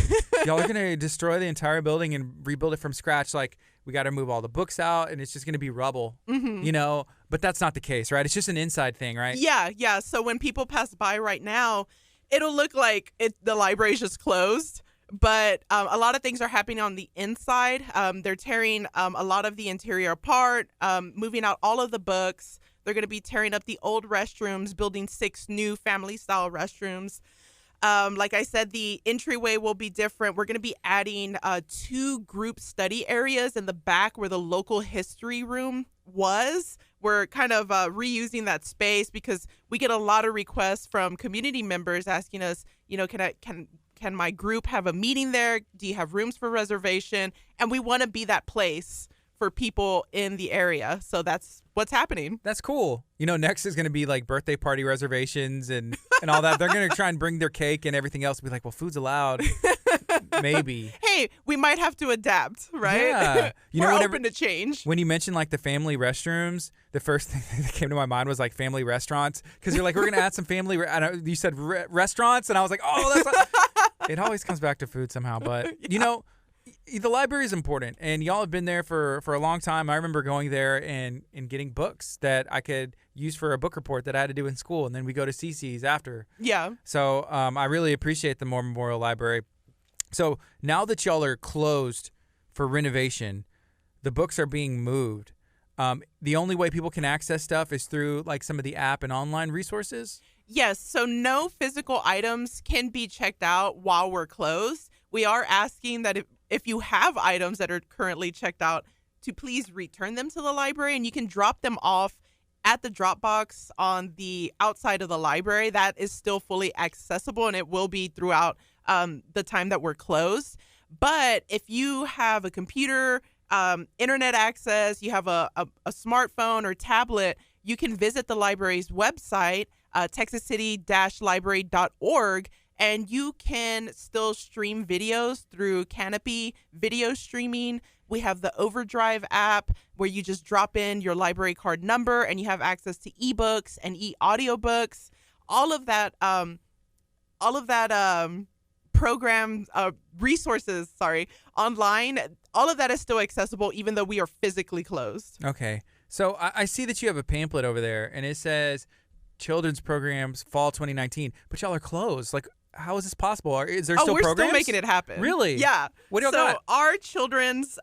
y'all are going to destroy the entire building and rebuild it from scratch. Like, we got to move all the books out, and it's just going to be rubble, But that's not the case, right? It's just an inside thing, right? Yeah. So when people pass by right now, it'll look like the library's just closed. But a lot of things are happening on the inside. They're tearing a lot of the interior apart, moving out all of the books. They're going to be tearing up the old restrooms, building 6 new family-style restrooms. Like I said, the entryway will be different. We're going to be adding 2 group study areas in the back where the local history room was. We're kind of reusing that space because we get a lot of requests from community members asking us, can my group have a meeting there? Do you have rooms for reservation? And we want to be that place for people in the area. So that's what's happening. That's cool. Next is going to be birthday party reservations and all that. They're going to try and bring their cake and everything else. Be like, well, food's allowed. Maybe. Hey, we might have to adapt, right? Yeah. We're open to change. When you mentioned the family restrooms, the first thing that came to my mind was family restaurants. Because you're like, we're going to add some family. You said restaurants, and I was like, oh, that's. It always comes back to food somehow. But, the library is important, and y'all have been there for a long time. I remember going there and getting books that I could use for a book report that I had to do in school, and then we go to CC's after. Yeah. So I really appreciate the Moore Memorial Library. So now that y'all are closed for renovation, the books are being moved. The only way people can access stuff is through some of the app and online resources? Yes. So no physical items can be checked out while we're closed. We are asking that if you have items that are currently checked out, to please return them to the library, and you can drop them off at the drop box on the outside of the library. That is still fully accessible, and it will be throughout the time that we're closed. But if you have a computer, internet access, you have a smartphone or tablet, you can visit the library's website, texascity-library.org, and you can still stream videos through Canopy video streaming. We have the Overdrive app where you just drop in your library card number and you have access to ebooks and audiobooks. All of that program resources, online. All of that is still accessible even though we are physically closed. Okay. So I see that you have a pamphlet over there and it says children's programs fall 2019, but y'all are closed. Like, how is this possible? Is there still we're programs? Still making it happen. Really? Yeah. What do y'all got? So our children's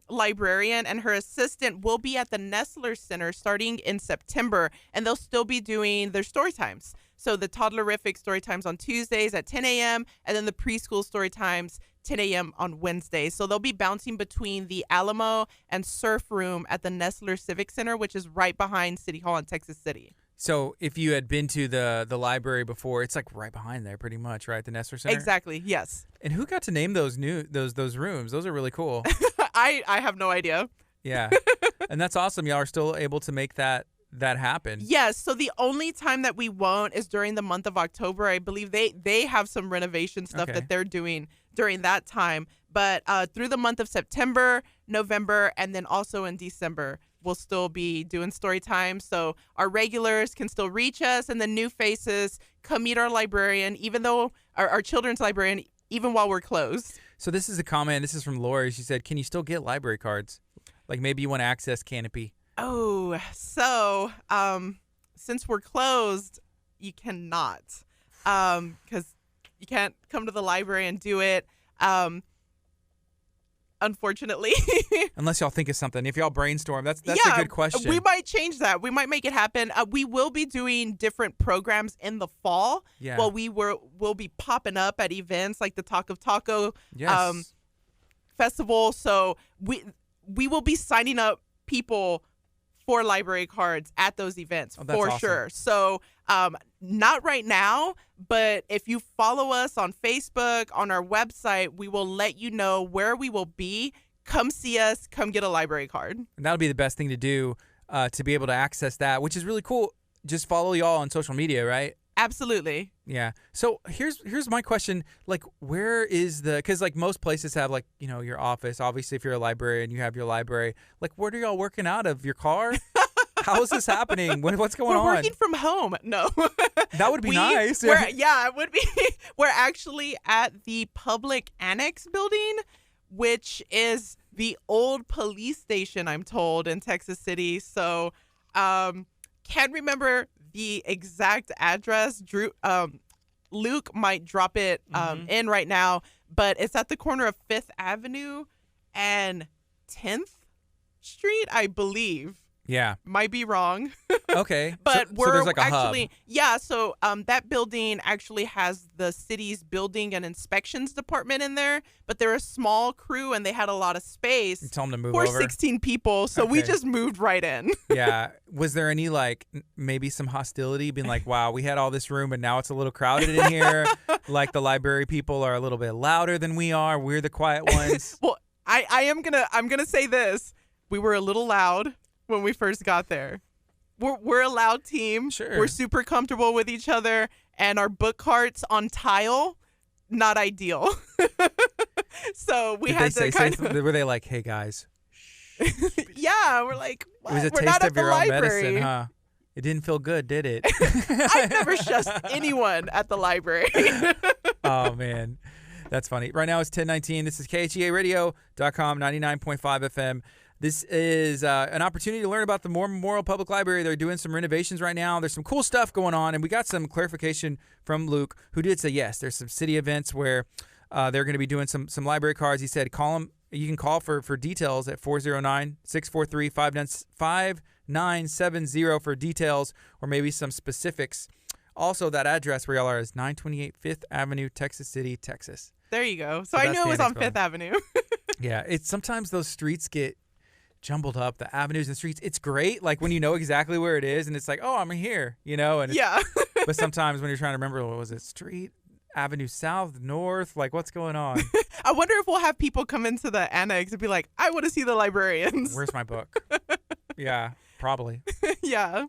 librarian and her assistant will be at the Nestler Center starting in September, and they'll still be doing their story times. So the toddlerific story times on Tuesdays at 10 a.m. and then the preschool story times 10 a.m. on Wednesdays. So they'll be bouncing between the Alamo and Surf Room at the Nestler Civic Center, which is right behind City Hall in Texas City. So if you had been to the library before, it's like right behind there pretty much, right? The Nestler Center? Exactly, yes. And who got to name those rooms? Those are really cool. I have no idea. Yeah. And that's awesome. Y'all are still able to make that happen. Yes. So the only time that we won't is during the month of October. I believe they have some renovation stuff that they're doing during that time. But through the month of September, November, and then also in December, we'll still be doing story time. So our regulars can still reach us, and the new faces come meet our librarian, even though our children's librarian, even while we're closed. So this is a comment. This is from Lori. She said, can you still get library cards? Like maybe you want to access Canopy. Oh, so since we're closed, you cannot, because you can't come to the library and do it. Unfortunately. Unless y'all think of something. If y'all brainstorm, that's a good question. We might change that. We might make it happen. We will be doing different programs in the fall. Yeah. Well, we'll be popping up at events like the Talk of Taco festival. So we will be signing up people for library cards at those events for awesome. sure. So not right now, but if you follow us on Facebook, on our website, we will let you know where we will be. Come see us. Come get a library card. And that'll be the best thing to do to be able to access that, which is really cool. Just follow y'all on social media, right? Absolutely. Yeah. So here's my question. Like, where is because like most places have like, your office. Obviously, if you're a librarian, you have your library. Like, what are y'all working out of? Your car? How is this happening? What's going on? We're working from home. No. That would be nice. It would be. We're actually at the public annex building, which is the old police station, I'm told, in Texas City. So, can't remember the exact address. Luke might drop it in right now, but it's at the corner of 5th Avenue and 10th Street, I believe. Yeah. Might be wrong. Okay. But so there's like a actually hub. Yeah, so that building actually has the city's building and inspections department in there, but they're a small crew and they had a lot of space. You told them to move for over. 16 people, so we just moved right in. Yeah. Was there any maybe some hostility being like, wow, we had all this room and now it's a little crowded in here? Like the library people are a little bit louder than we are. We're the quiet ones. Well, I'm gonna say this. We were a little loud when we first got there. We're a loud team. Sure. We're super comfortable with each other, and our book carts on tile, not ideal. So we had to were they like, hey guys? Yeah, we're like, what? It was a We're taste not of at the your own library. medicine, huh? It didn't feel good, did it? I've never shussed anyone at the library. Oh man, that's funny. Right now it's 10:19. This is KHEARadio.com 99.5 FM. This is an opportunity to learn about the Mormon Memorial Public Library. They're doing some renovations right now. There's some cool stuff going on, and we got some clarification from Luke, who did say yes. There's some city events where they're going to be doing some library cards. He said call them. You can call for details at 409-643-5970 for details or maybe some specifics. Also, that address where y'all are is 928 5th Avenue, Texas City, Texas. There you go. So I knew it was on 5th Avenue. Yeah, it's sometimes those streets get jumbled up, the avenues and streets. It's great, like when you know exactly where it is, and it's like, oh, I'm here, and yeah. But sometimes when you're trying to remember, what was it, street, avenue south, north, like what's going on? I wonder if we'll have people come into the annex and be like, I want to see the librarians. Where's my book? Yeah, probably. Yeah.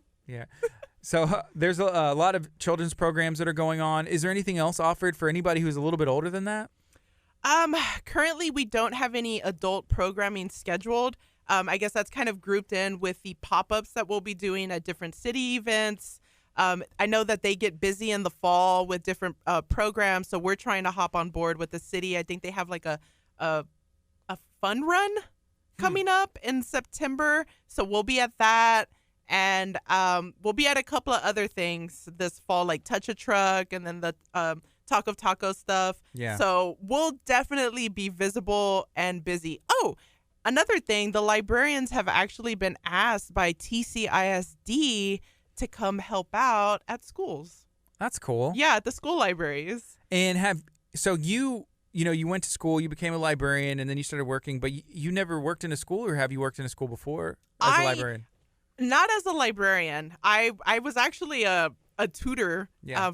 So there's a lot of children's programs that are going on. Is there anything else offered for anybody who's a little bit older than that? Currently we don't have any adult programming scheduled. I guess that's kind of grouped in with the pop-ups that we'll be doing at different city events. I know that they get busy in the fall with different programs, so we're trying to hop on board with the city. I think they have like a fun run coming up in September, so we'll be at that. And we'll be at a couple of other things this fall, like Touch a Truck and then the Talk of Taco stuff. Yeah. So we'll definitely be visible and busy. Oh, another thing, the librarians have actually been asked by TCISD to come help out at schools. That's cool. Yeah, at the school libraries. And you went to school, you became a librarian, and then you started working, but you never worked in a school, or have you worked in a school before as a librarian? Not as a librarian. I was actually a tutor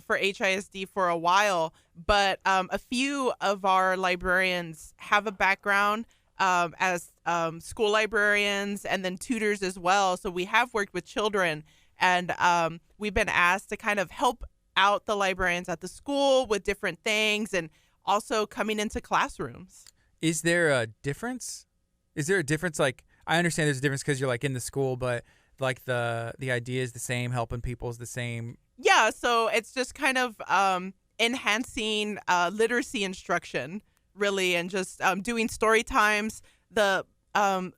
for HISD for a while, but a few of our librarians have a background as school librarians and then tutors as well. So we have worked with children, and we've been asked to kind of help out the librarians at the school with different things and also coming into classrooms. Is there a difference? Like, I understand there's a difference because you're like in the school, but like the idea is the same, helping people is the same. Yeah, so it's just kind of enhancing literacy instruction, really, and just doing story times. The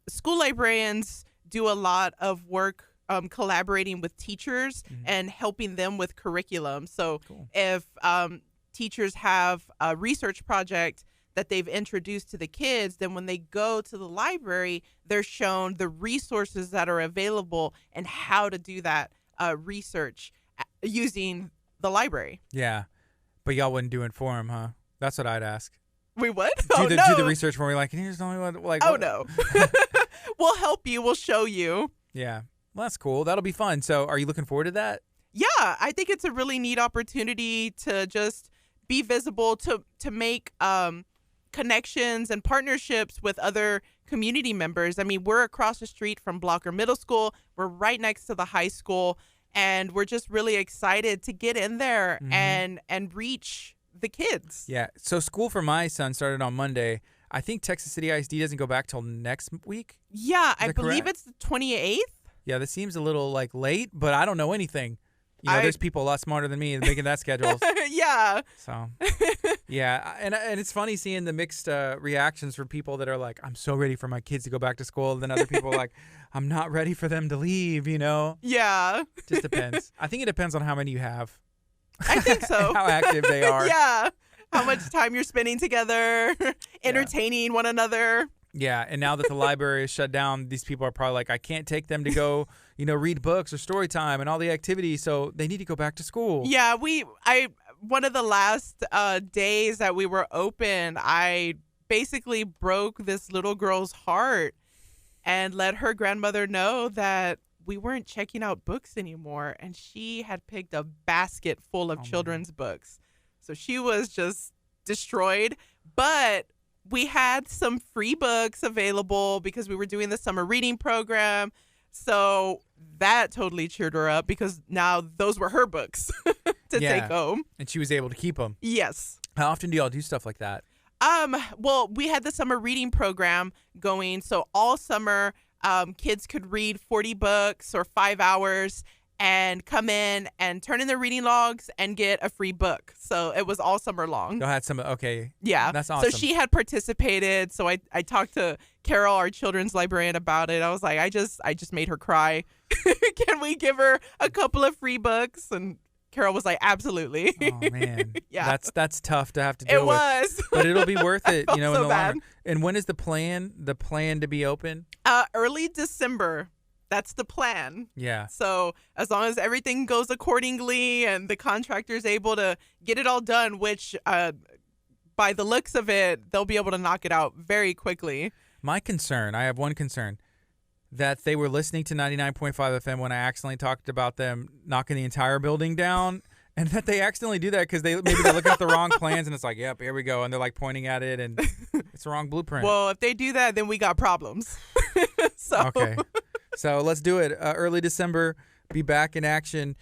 school librarians do a lot of work collaborating with teachers and helping them with curriculum. So if teachers have a research project that they've introduced to the kids, then when they go to the library, they're shown the resources that are available and how to do that research using the library. Yeah, but y'all wouldn't do it for them, huh? That's what I'd ask. We would? Do the research for me, like, can you just tell me what, like... Oh, no. We'll help you. We'll show you. Yeah. Well, that's cool. That'll be fun. So are you looking forward to that? Yeah, I think it's a really neat opportunity to just be visible, to make connections and partnerships with other community members. I mean, we're across the street from Blocker Middle School. We're right next to the high school, and we're just really excited to get in there and reach the kids. Yeah. So school for my son started on Monday. I think Texas City ISD doesn't go back till next week. Yeah, I believe it's the 28th. Yeah, this seems a little like late, but I don't know anything. You know, there's people a lot smarter than me making that schedule. Yeah. So, yeah. And it's funny seeing the mixed reactions from people that are like, I'm so ready for my kids to go back to school. And then other people are like, I'm not ready for them to leave, you know? Yeah. Just depends. I think it depends on how many you have. I think so. How active they are. Yeah. How much time you're spending together, entertaining one another. Yeah, and now that the library is shut down, these people are probably like, I can't take them to go, read books or story time and all the activities, so they need to go back to school. Yeah, one of the last days that we were open, I basically broke this little girl's heart and let her grandmother know that we weren't checking out books anymore, and she had picked a basket full of children's books. So she was just destroyed, but we had some free books available because we were doing the summer reading program. So that totally cheered her up because now those were her books to take home. And she was able to keep them. Yes. How often do y'all do stuff like that? Well, we had the summer reading program going. So all summer, kids could read 40 books or 5 hours and come in and turn in their reading logs and get a free book. So it was all summer long. Y'all had some, okay. Yeah. That's awesome. So she had participated. So I talked to Carol, our children's librarian, about it. I was like, I just made her cry. Can we give her a couple of free books? And Carol was like, absolutely. Oh, man. Yeah. That's tough to have to deal with. It was. But it'll be worth it, in the long bad. run. And when is the plan to be open? Early December. That's the plan. Yeah. So as long as everything goes accordingly and the contractor's able to get it all done, which by the looks of it, they'll be able to knock it out very quickly. I have one concern, that they were listening to 99.5 FM when I accidentally talked about them knocking the entire building down, and that they accidentally do that because they're looking at the wrong plans and it's like, yep, here we go. And they're like pointing at it and it's the wrong blueprint. Well, if they do that, then we got problems. Okay. So let's do it. Early December, be back in action.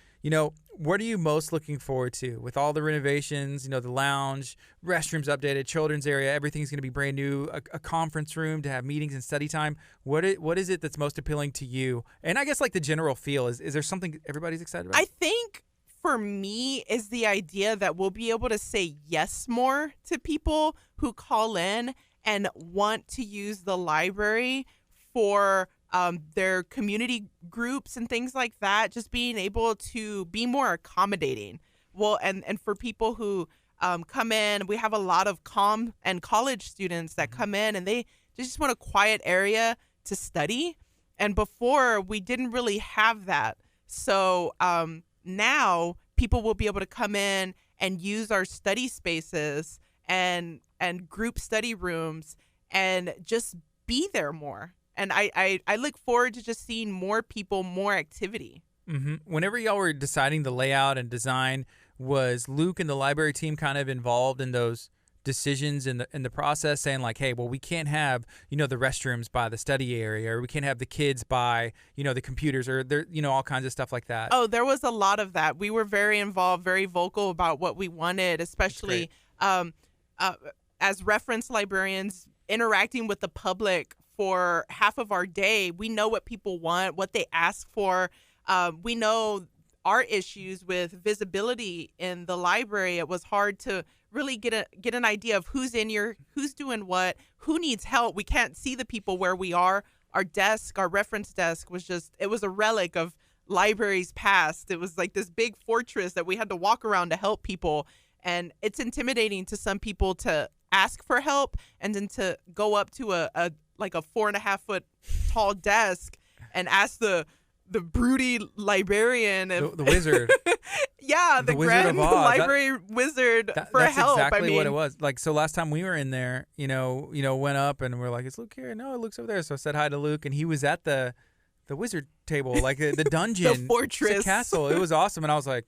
What are you most looking forward to with all the renovations, the lounge, restrooms updated, children's area, everything's going to be brand new, a conference room to have meetings and study time. What is it that's most appealing to you? And I guess like the general feel, is there something everybody's excited about? I think for me is the idea that we'll be able to say yes more to people who call in and want to use the library for their community groups and things like that, just being able to be more accommodating. Well, and for people who come in, we have a lot of and college students that come in and they just want a quiet area to study. And before, we didn't really have that. So now people will be able to come in and use our study spaces and group study rooms and just be there more. And I look forward to just seeing more people, more activity. Mm-hmm. Whenever y'all were deciding the layout and design, was Luke and the library team kind of involved in those decisions in the process, saying like, hey, well, we can't have, the restrooms by the study area, or we can't have the kids by, the computers, or there, all kinds of stuff like that? Oh, there was a lot of that. We were very involved, very vocal about what we wanted, especially as reference librarians interacting with the public for half of our day. We know what people want, what they ask for. We know our issues with visibility in the library. It was hard to really get an idea of who's in here, who's doing what, who needs help. We can't see the people where we are. Our desk, our reference desk it was a relic of libraries past. It was like this big fortress that we had to walk around to help people. And it's intimidating to some people to ask for help and then to go up to a 4.5 foot tall desk and ask the broody librarian, the wizard. Yeah, the Wizard grand of Oz. wizard for that's help. Exactly what it was. Like, so last time we were in there, went up and we're like, is Luke here? No, Luke's over there. So I said hi to Luke, and he was at the wizard table, like the dungeon, the fortress, the castle. It was awesome, and I was like,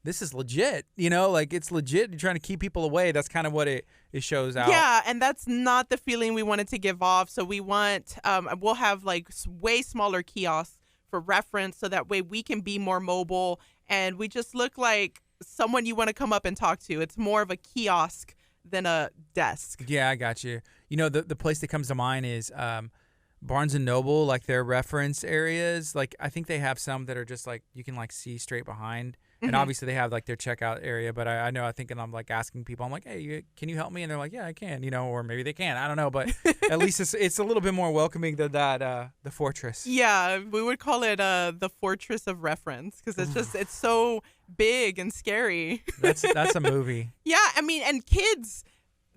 this is legit. It's legit. You're trying to keep people away. That's kind of what it shows out. Yeah, and that's not the feeling we wanted to give off. So we want, we'll have like way smaller kiosks for reference, so that way we can be more mobile and we just look like someone you want to come up and talk to. It's more of a kiosk than a desk. Yeah, I got you. The place that comes to mind is Barnes and Noble, like their reference areas. Like, I think they have some that are just like you can like see straight behind. And obviously they have like their checkout area, but I know, I think, and I'm like asking people, I'm like, hey, can you help me? And they're like, yeah, I can, or maybe they can't. I don't know, but at least it's a little bit more welcoming than that, the fortress. Yeah, we would call it the fortress of reference, because it's so big and scary. That's a movie. Yeah, I mean, and kids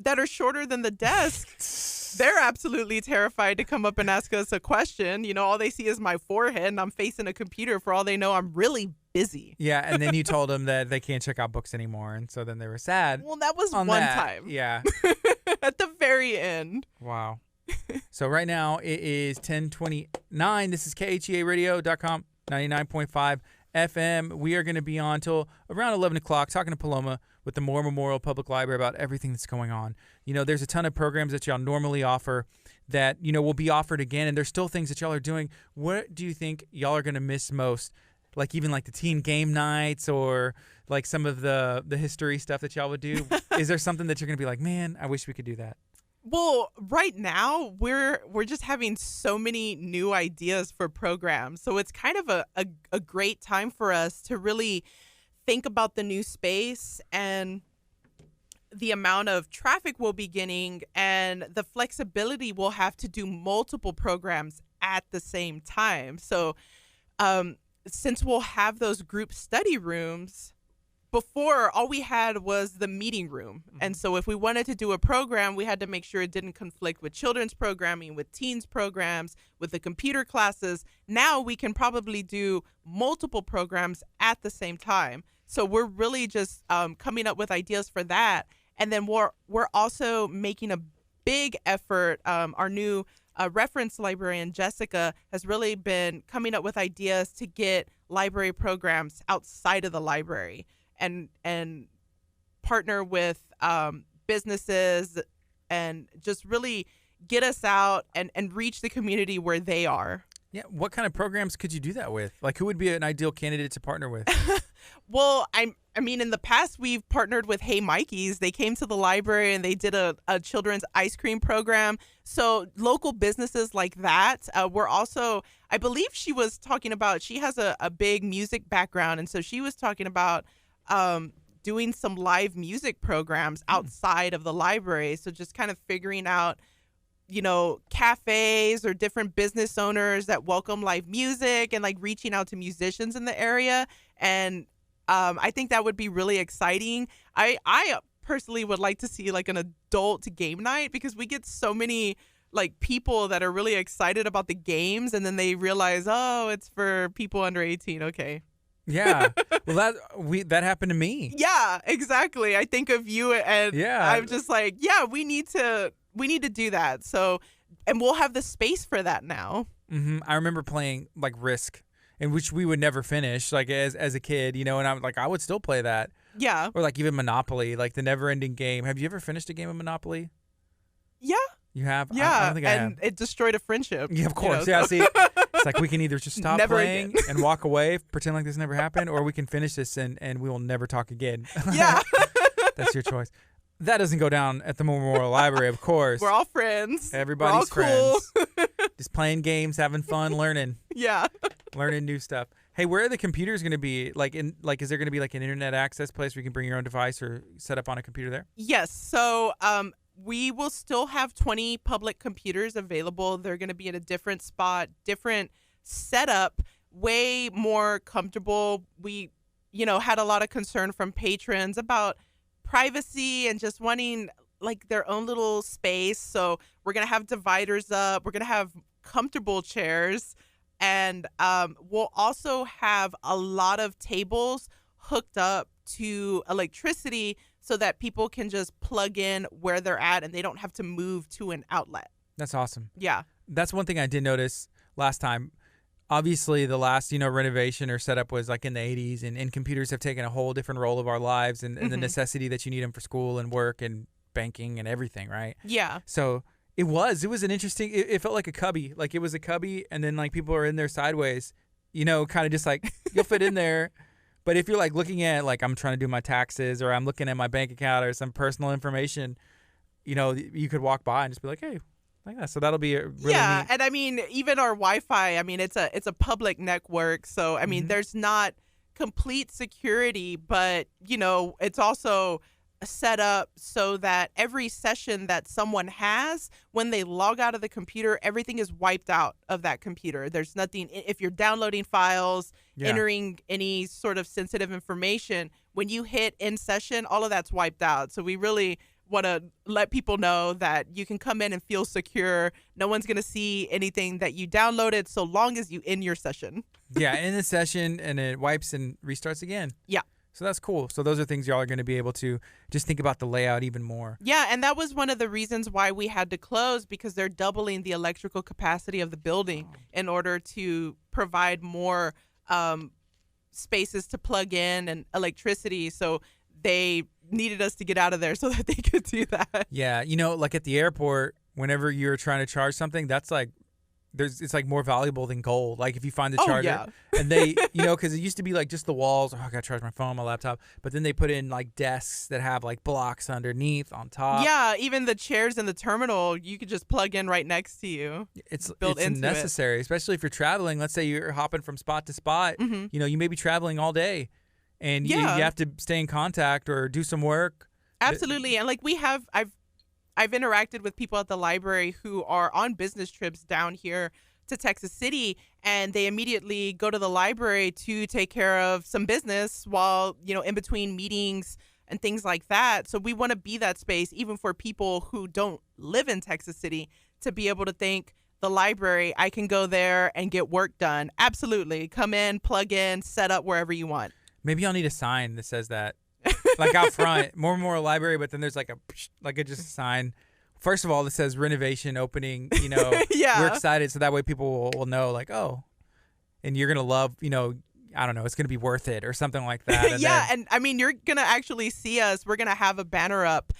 that are shorter than the desk, they're absolutely terrified to come up and ask us a question. All they see is my forehead and I'm facing a computer. For all they know, I'm really busy. Yeah, and then you told them that they can't check out books anymore, and so then they were sad. Well, that was one time. Yeah. At the very end. Wow. So right now it is 10:29. This is KHEARadio.com, 99.5 FM. We are going to be on till around 11 o'clock talking to Paloma with the Moore Memorial Public Library about everything that's going on. There's a ton of programs that y'all normally offer that, will be offered again, and there's still things that y'all are doing. What do you think y'all are going to miss most? Like even like the teen game nights, or like some of the history stuff that y'all would do? Is there something that you're going to be like, man, I wish we could do that? Well, right now we're just having so many new ideas for programs. So it's kind of a great time for us to really think about the new space and the amount of traffic we'll be getting and the flexibility we'll have to do multiple programs at the same time. So since we'll have those group study rooms, before all we had was the meeting room. And so if we wanted to do a program, we had to make sure it didn't conflict with children's programming, with teens programs, with the computer classes. Now we can probably do multiple programs at the same time. So we're really just coming up with ideas for that. And then we're also making a big effort. Our new reference librarian, Jessica, has really been coming up with ideas to get library programs outside of the library and partner with businesses and just really get us out and reach the community where they are. Yeah. What kind of programs could you do that with? Like, who would be an ideal candidate to partner with? Well, I mean, in the past, we've partnered with Hey Mikey's. They came to the library and they did a children's ice cream program. So local businesses like that. We're also, I believe she was talking about, she has a big music background. And so she was talking about doing some live music programs outside of the library. So just kind of figuring out, cafes or different business owners that welcome live music and like reaching out to musicians in the area. And I think that would be really exciting. I personally would like to see like an adult game night because we get so many like people that are really excited about the games and then they realize, oh, it's for people under 18. Okay. Yeah. Well, that happened to me. Yeah, exactly. I think of you and I'm just like, yeah, we need to do that. So, and we'll have the space for that now. Mm-hmm. I remember playing like Risk, in which we would never finish, like as a kid, and I'm like, I would still play that. Yeah. Or like even Monopoly, like the never-ending game. Have you ever finished a game of Monopoly? Yeah. You have? Yeah. I don't think I have. And it destroyed a friendship. Yeah, of course. Yeah, see, it's like we can either just stop Never playing again. and walk away, pretend like this never happened, or we can finish this and we will never talk again. Yeah. That's your choice. That doesn't go down at the Memorial Library, of course. We're all friends. Everybody's We're all friends. Just playing games, having fun, learning. Yeah. Learning new stuff. Hey, where are the computers going to be? Is there going to be like an internet access place where you can bring your own device or set up on a computer there? Yes. So we will still have 20 public computers available. They're going to be in a different spot, different setup, way more comfortable. We, had a lot of concern from patrons about privacy and just wanting like their own little space. So we're going to have dividers up. We're going to have comfortable chairs. And we'll also have a lot of tables hooked up to electricity so that people can just plug in where they're at and they don't have to move to an outlet. That's awesome. Yeah. That's one thing I did notice last time. Obviously, the last, renovation or setup was like in the 80s, and computers have taken a whole different role of our lives and the necessity that you need them for school and work and banking and everything, right? Yeah. So it was an interesting, it felt like a cubby. Like it was a cubby, and then like people are in there sideways, kind of just like, you'll fit in there. But if you're like looking at, like I'm trying to do my taxes or I'm looking at my bank account or some personal information, you could walk by and just be like, hey, like that. So that'll be a really neat. And I mean, even our Wi-Fi, I mean, it's a public network. So, I mean, there's not complete security, but, it's also set up so that every session that someone has, when they log out of the computer, everything is wiped out of that computer. There's nothing, if you're downloading files, entering any sort of sensitive information, when you hit end session, all of that's wiped out. So we really want to let people know that you can come in and feel secure. No one's going to see anything that you downloaded so long as you end your session. Yeah, end the session and it wipes and restarts again. Yeah. So that's cool. So those are things y'all are going to be able to just think about the layout even more. Yeah, and that was one of the reasons why we had to close, because they're doubling the electrical capacity of the building in order to provide more spaces to plug in and electricity. So they needed us to get out of there so that they could do that. Yeah, like at the airport, whenever you're trying to charge something, that's like it's like more valuable than gold. Like if you find the charger, and they, because it used to be like just the walls. Oh, I gotta charge my phone, my laptop. But then they put in like desks that have like blocks underneath on top. Yeah, even the chairs in the terminal, you could just plug in right next to you. It's necessary, especially if you're traveling. Let's say you're hopping from spot to spot. You may be traveling all day, and you have to stay in contact or do some work. Absolutely, and like I've interacted with people at the library who are on business trips down here to Texas City, and they immediately go to the library to take care of some business while, in between meetings and things like that. So we want to be that space, even for people who don't live in Texas City, to be able to think, the library, I can go there and get work done. Absolutely. Come in, plug in, set up wherever you want. Maybe I'll need a sign that says that. Like out front, more library, but then there's like just a sign. First of all, that says renovation opening, Yeah. We're excited. So that way people will know like, oh, and you're going to love, I don't know, it's going to be worth it or something like that. And and I mean, you're going to actually see us. We're going to have a banner up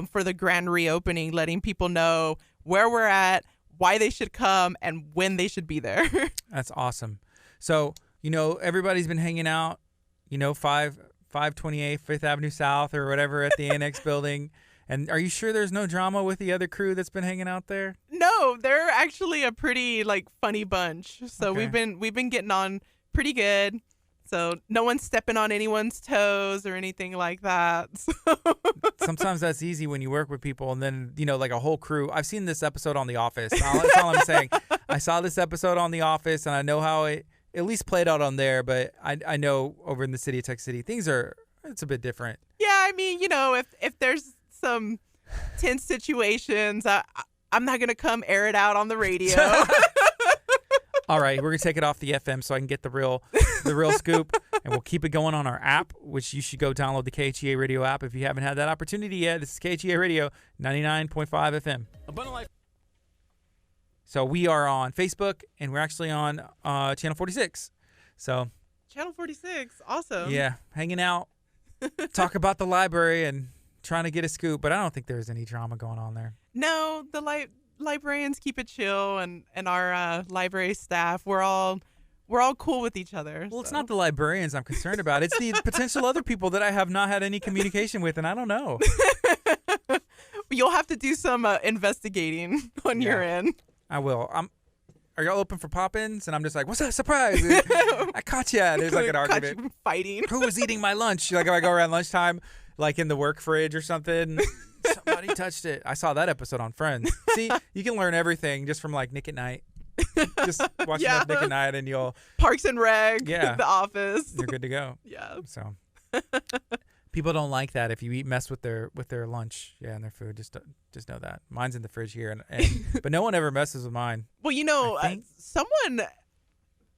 for the grand reopening, letting people know where we're at, why they should come, and when they should be there. That's awesome. So, everybody's been hanging out, 528 Fifth Avenue South or whatever at the Annex building. And are you sure there's no drama with the other crew that's been hanging out there? No, they're actually a pretty funny bunch. So we've been getting on pretty good. So no one's stepping on anyone's toes or anything like that. So. Sometimes that's easy when you work with people, and then like a whole crew. I've seen this episode on The Office. That's all I'm saying. I saw this episode on The Office, and I know how it at least played out on there. But I know over in the city of Texas City, it's a bit different. Yeah, I mean, if there's some tense situations, I'm not gonna come air it out on the radio. All right, we're gonna take it off the FM so I can get the real scoop, and we'll keep it going on our app, which you should go download the KHEA Radio app if you haven't had that opportunity yet. This is KHEA Radio 99.5 FM. Abundant Life. So we are on Facebook, and we're actually on Channel 46. So Channel 46, awesome. Yeah, hanging out, talk about the library, and trying to get a scoop. But I don't think there's any drama going on there. No, the librarians keep it chill, and our library staff, we're all cool with each other. Well, It's not the librarians I'm concerned about. It's the potential other people that I have not had any communication with, and I don't know. You'll have to do some investigating on your end. I will. Are y'all open for pop-ins? And I'm just like, what's that surprise? I caught you. There's like an argument. Caught you fighting. Who was eating my lunch? Like if I go around lunchtime, like in the work fridge or something. Somebody touched it. I saw that episode on Friends. See, you can learn everything just from like Nick at Night. Just watch enough Nick at Night and you'll... Parks and Rec, The Office. You're good to go. Yeah. So people don't like that if you mess with their lunch, and their food. Just know that. Mine's in the fridge here, but no one ever messes with mine. Well, someone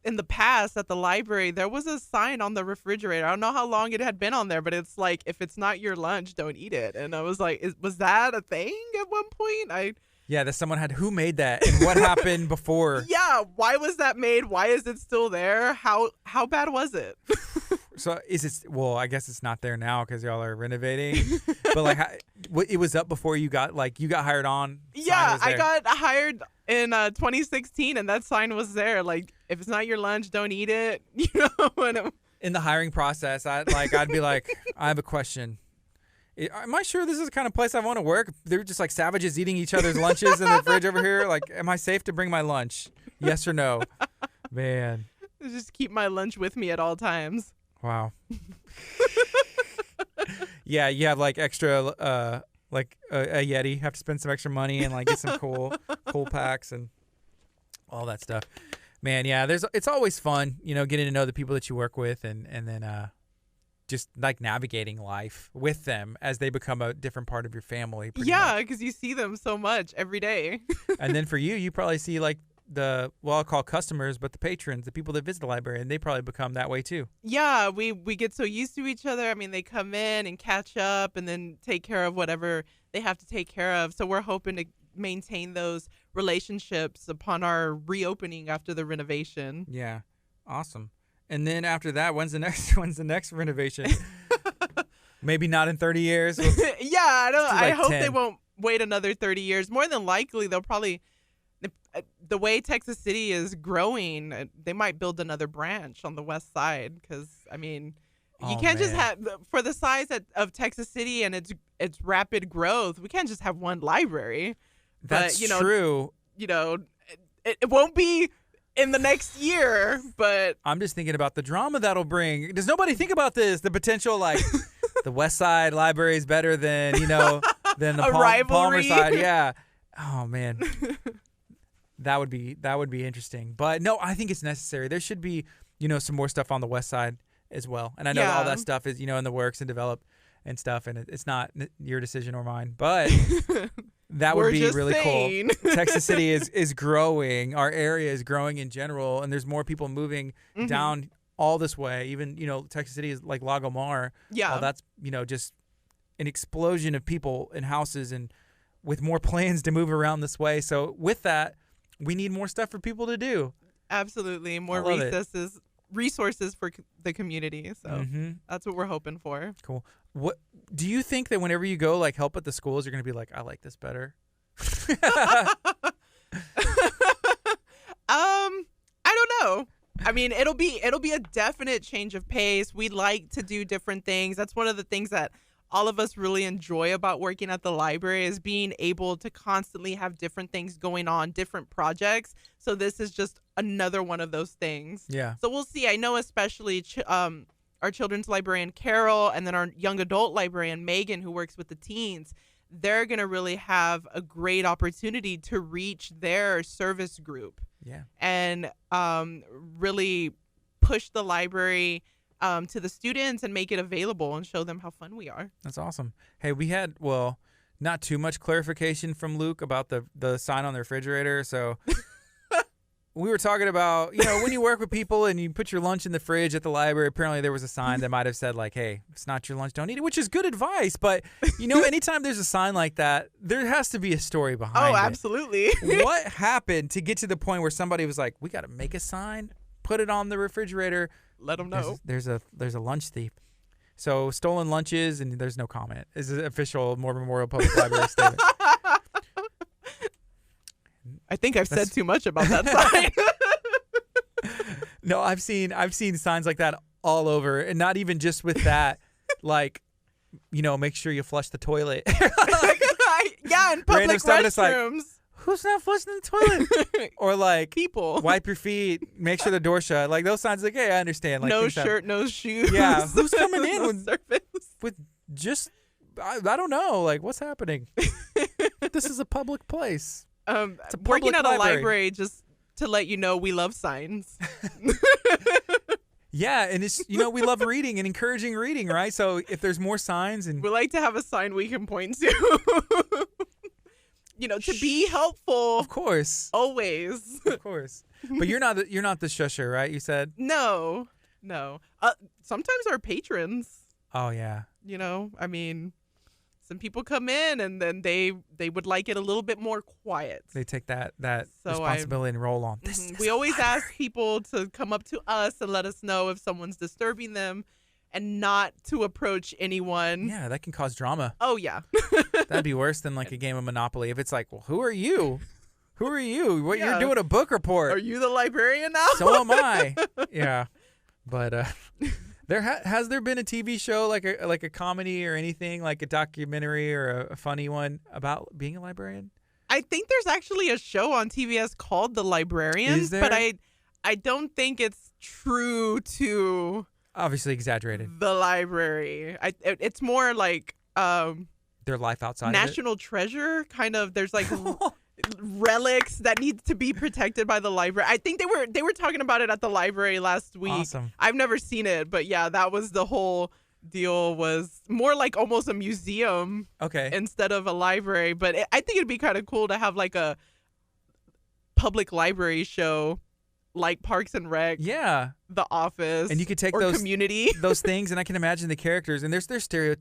in the past at the library, there was a sign on the refrigerator. I don't know how long it had been on there, but it's like, if it's not your lunch, don't eat it. And I was like, was that a thing at one point? Yeah, that someone had. Who made that, and what happened before? Yeah, why was that made? Why is it still there? How bad was it? So is it? Well, I guess it's not there now because y'all are renovating. But like, it was up before you got hired on. Yeah, I got hired in 2016, and that sign was there. Like, if it's not your lunch, don't eat it. In the hiring process, I'd be like, I have a question. Am I sure this is the kind of place I want to work? They're just like savages eating each other's lunches in the fridge over here. Like, am I safe to bring my lunch? Yes or no? Man. Just keep my lunch with me at all times. Wow. Yeah, you have like extra, like a Yeti. Have to spend some extra money and like get some cool packs and all that stuff. Man, yeah, it's always fun, getting to know the people that you work with and then just like navigating life with them as they become a different part of your family. Yeah, because you see them so much every day. And then for you probably see like I'll call customers, but the patrons, the people that visit the library, and they probably become that way too. Yeah, we get so used to each other. I mean, they come in and catch up and then take care of whatever they have to take care of. So we're hoping to maintain those relationships upon our reopening after the renovation. Yeah, awesome. And then after that, when's the next renovation? Maybe not in 30 years. Yeah, I hope 10. They won't wait another 30 years. More than likely, they'll probably, the way Texas City is growing, they might build another branch on the west side. Because I mean, you can't just have, for the size of Texas City and its rapid growth, we can't just have one library. That's true. It won't be in the next year, but I'm just thinking about the drama that'll bring. Does nobody think about this? The potential, like, the West Side Library is better than than the Palmer Side. Yeah. Oh man, that would be interesting. But no, I think it's necessary. There should be some more stuff on the West Side as well. And I know that all that stuff is in the works and developed and stuff. And it's not your decision or mine, but. That would be really cool. Texas City is growing. Our area is growing in general, and there's more people moving down all this way. Even, Texas City is like Lagomar. Yeah. That's, just an explosion of people and houses and with more plans to move around this way. So with that, we need more stuff for people to do. Absolutely. More resources for the community. So that's what we're hoping for. Cool. What do you think that whenever you go like help at the schools, you're going to be like, I like this better? I don't know. I mean, it'll be a definite change of pace. We like to do different things. That's one of the things that all of us really enjoy about working at the library is being able to constantly have different things going on, different projects. So this is just another one of those things. Yeah. So we'll see. I know especially our children's librarian, Carol, and then our young adult librarian, Megan, who works with the teens, they're going to really have a great opportunity to reach their service group. Yeah. And really push the library to the students and make it available and show them how fun we are. That's awesome. Hey, we had, well, not too much clarification from Luke about the sign on the refrigerator. So we were talking about, when you work with people and you put your lunch in the fridge at the library, apparently there was a sign that might have said like, hey, if it's not your lunch, don't eat it, which is good advice. But, anytime there's a sign like that, there has to be a story behind it. Oh, absolutely. What happened to get to the point where somebody was like, we got to make a sign, put it on the refrigerator. Let them know. There's a lunch thief. So stolen lunches, and there's no comment. This is an official Mormon Memorial Public Library statement. I think I've said too much about that sign. No, I've seen signs like that all over, and not even just with that. Like, make sure you flush the toilet. Yeah, in public restrooms. Like, who's not flushing the toilet? Or like, people wipe your feet, make sure the door's shut. Like those signs, like, hey, I understand. Like, no shirt, no shoes. Yeah, who's coming in with just I don't know, like what's happening? This is a public place. It's a public working at library. a library, just to let you know, we love signs. Yeah, and it's we love reading and encouraging reading, right? So if there's more signs, and we like to have a sign we can point to. To be helpful. Of course. Always. Of course. But you're not the shusher, right? You said? No. Sometimes our patrons. Oh yeah. I mean, some people come in and then they would like it a little bit more quiet. They take that responsibility and roll on. We always ask people to come up to us and let us know if someone's disturbing them and not to approach anyone. Yeah, that can cause drama. Oh, yeah. That'd be worse than like a game of Monopoly. If it's like, well, who are you? Who are you? What, you're doing a book report. Are you the librarian now? So am I. Yeah. But has there been a TV show like a comedy or anything, like a documentary or a funny one about being a librarian? I think there's actually a show on TBS called The Librarian. Is there? But I don't think it's true to... Obviously exaggerated. The library. It's more like their life outside National of it? Treasure, kind of. There's like relics that need to be protected by the library. I think they were talking about it at the library last week. Awesome. I've never seen it, but yeah, that was the whole deal. Was more like almost a museum, instead of a library. But I think it'd be kind of cool to have like a public library show. Like Parks and Rec, The Office, and you could take Community, those things, and I can imagine the characters. And there's stereo,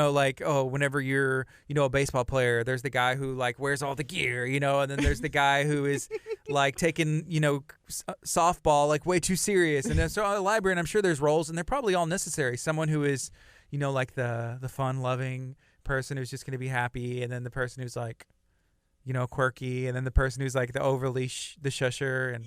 like whenever you're a baseball player, there's the guy who like wears all the gear, and then there's the guy who is like taking softball like way too serious. And then so at a library, and I'm sure there's roles, and they're probably all necessary. Someone who is like the fun loving person who's just going to be happy, and then the person who's like. Quirky, and then the person who's like the overly the shusher, and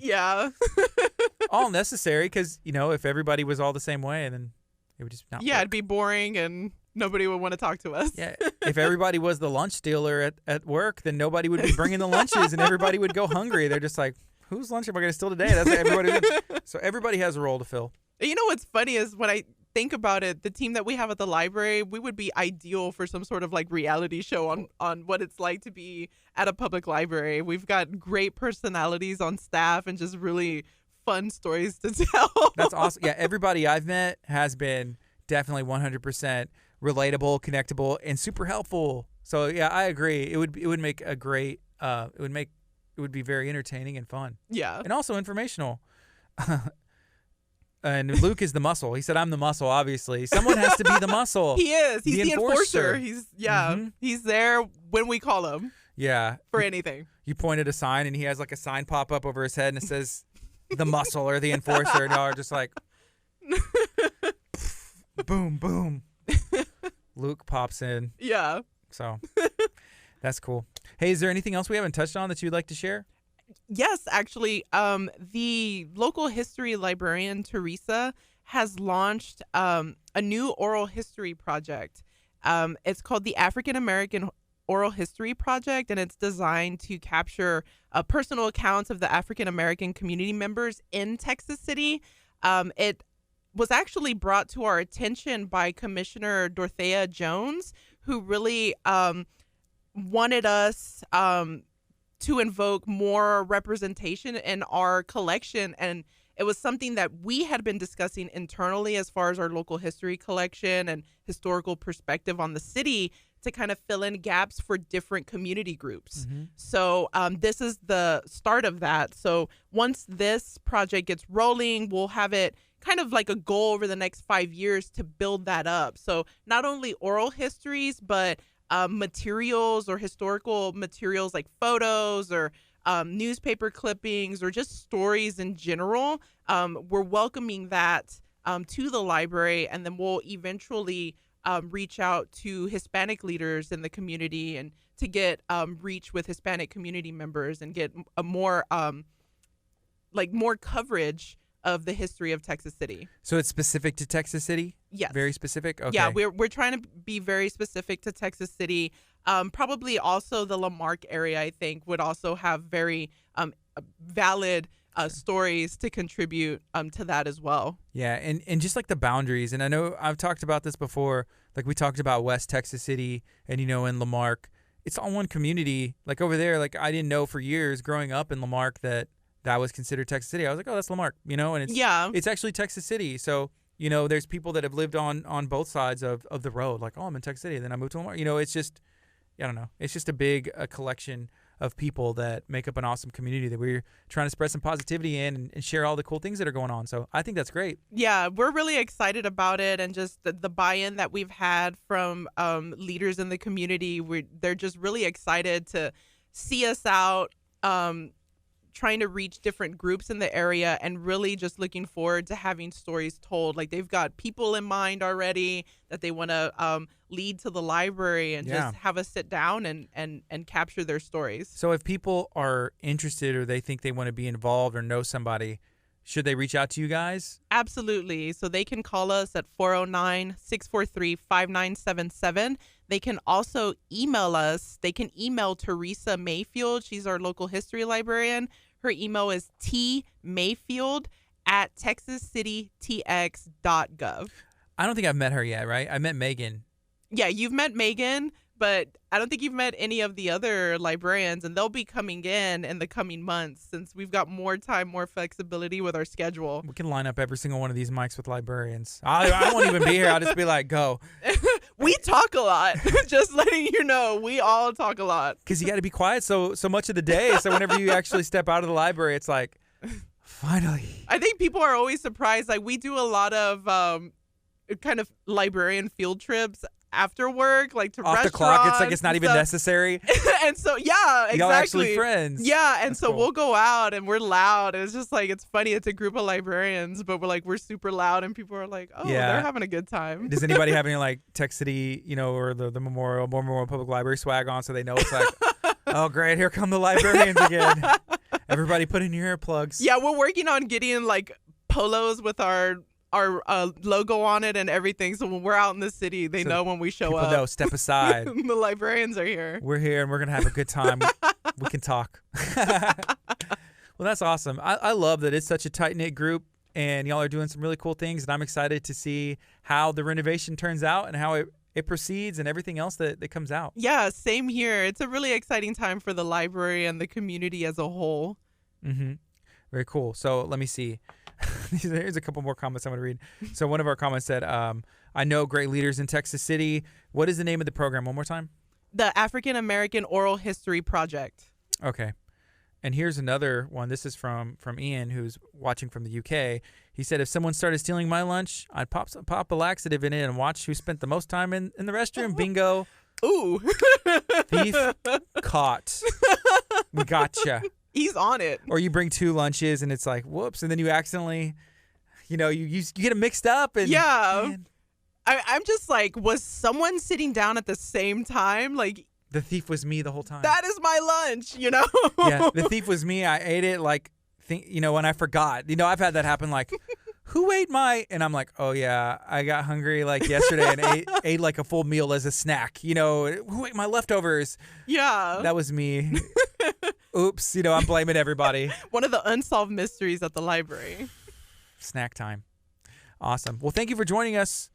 all necessary because if everybody was all the same way, then it would just not work. It'd be boring and nobody would want to talk to us. Yeah, if everybody was the lunch stealer at work, then nobody would be bringing the lunches, and everybody would go hungry. They're just like, whose lunch am I going to steal today? That's like everybody. So everybody has a role to fill. What's funny is when I think about it, the team that we have at the library, we would be ideal for some sort of like reality show on what it's like to be at a public library. We've got great personalities on staff and just really fun stories to tell. That's awesome. Yeah, everybody I've met has been definitely 100% relatable, connectable, and super helpful. So yeah, I agree. It would make a great it would be very entertaining and fun. Yeah. And also informational. And Luke is the muscle. He said, I'm the muscle, obviously. Someone has to be the muscle. He is. He's the enforcer. He's He's there when we call him. Yeah. For anything. You pointed a sign, and he has like a sign pop up over his head, and it says the muscle or the enforcer. And y'all are just like, boom, boom. Luke pops in. Yeah. So that's cool. Hey, is there anything else we haven't touched on that you'd like to share? Yes, actually, the local history librarian, Teresa, has launched a new oral history project. It's called the African American Oral History Project, and it's designed to capture personal accounts of the African American community members in Texas City. It was actually brought to our attention by Commissioner Dorothea Jones, who really wanted us to invoke more representation in our collection. And it was something that we had been discussing internally as far as our local history collection and historical perspective on the city to kind of fill in gaps for different community groups. Mm-hmm. So this is the start of that. So once this project gets rolling, we'll have it kind of like a goal over the next 5 years to build that up. So not only oral histories, but materials or historical materials like photos or newspaper clippings or just stories in general. We're welcoming that to the library, and then we'll eventually reach out to Hispanic leaders in the community and to get reach with Hispanic community members and get a more more coverage of the history of Texas City. So it's specific to Texas City? Yes. Very specific? Okay. Yeah, we're trying to be very specific to Texas City. Probably also the Lamarck area, I think, would also have very valid stories to contribute to that as well. Yeah, and just like the boundaries, and I know I've talked about this before, like we talked about West Texas City and, in Lamarck, it's all one community. Like over there, like I didn't know for years growing up in Lamarck that was considered Texas City. I was like, oh, that's Lamarck, and it's actually Texas City. So, there's people that have lived on both sides of the road. Like, oh, I'm in Texas City, and then I moved to Lamarck. It's just, I don't know. It's just a big collection of people that make up an awesome community that we're trying to spread some positivity in and share all the cool things that are going on. So I think that's great. Yeah, we're really excited about it, and just the buy-in that we've had from leaders in the community. They're just really excited to see us out, trying to reach different groups in the area, and really just looking forward to having stories told. Like they've got people in mind already that they want to lead to the library and just have us sit down and capture their stories. So if people are interested or they think they want to be involved or know somebody, should they reach out to you guys? Absolutely. So they can call us at 409-643-5977. They can also email us. They can email Teresa Mayfield. She's our local history librarian. Her email is tmayfield@texascitytx.gov. I don't think I've met her yet, right? I met Megan. Yeah, you've met Megan, but I don't think you've met any of the other librarians, and they'll be coming in the coming months since we've got more time, more flexibility with our schedule. We can line up every single one of these mics with librarians. I won't even be here. I'll just be like, go. We talk a lot. Just letting you know, we all talk a lot. Because you got to be quiet so much of the day. So whenever you actually step out of the library, it's like, finally. I think people are always surprised. Like we do a lot of kind of librarian field trips after work, like to off restaurants. The clock. It's like it's not even necessary. And so, yeah, exactly. Y'all are actually friends. Yeah, and That's so cool. we'll go out and we're loud. And it's just like, it's funny. It's a group of librarians, but we're super loud, and people are like, oh, they're having a good time. Does anybody have any like Tech City, or the Memorial Public Library swag on, so they know it's like, oh great, here come the librarians again. Everybody put in your earplugs. Yeah, we're working on getting like polos with our logo on it and everything, so when we're out in the city, they know when we show up. Know, step aside. The librarians are here. We're here and we're gonna have a good time. We can talk. Well, that's awesome. I love that it's such a tight-knit group, and y'all are doing some really cool things, and I'm excited to see how the renovation turns out and how it proceeds and everything else that comes out. Yeah, same here. It's a really exciting time for the library and the community as a whole. Mm-hmm. Very cool. So let me see. Here's a couple more comments I'm going to read. So one of our comments said, I know great leaders in Texas City. What is the name of the program? One more time. The African American Oral History Project. Okay. And here's another one. This is from Ian, who's watching from the UK. He said, if someone started stealing my lunch, I'd pop a laxative in it and watch who spent the most time in the restroom. Bingo. Ooh. Thief caught. We gotcha. He's on it. Or you bring 2 lunches and it's like, whoops. And then you accidentally, you get them mixed up. And yeah. Man. I'm just like, was someone sitting down at the same time? Like, The thief was me the whole time. That is my lunch, you know? Yeah, the thief was me. I ate it like, when I forgot. I've had that happen like, who ate my... And I'm like, oh, yeah, I got hungry like yesterday and ate like a full meal as a snack. Who ate my leftovers? Yeah. That was me. Oops, I'm blaming everybody. One of the unsolved mysteries at the library. Snack time. Awesome. Well, thank you for joining us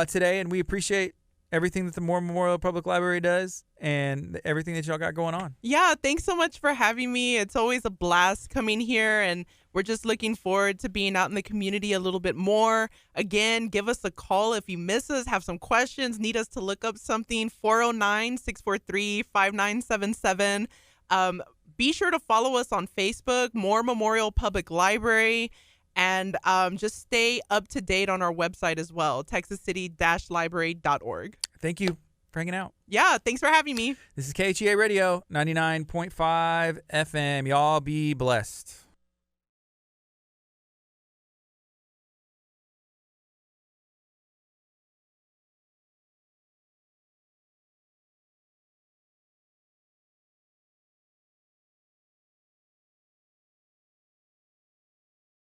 today, and we appreciate everything that the Moore Memorial Public Library does and everything that y'all got going on. Yeah, thanks so much for having me. It's always a blast coming here, and we're just looking forward to being out in the community a little bit more. Again, give us a call if you miss us, have some questions, need us to look up something, 409-643-5977. Be sure to follow us on Facebook, Moore Memorial Public Library, and just stay up to date on our website as well, texascity-library.org. Thank you for hanging out. Yeah, thanks for having me. This is KHEA Radio, 99.5 FM. Y'all be blessed.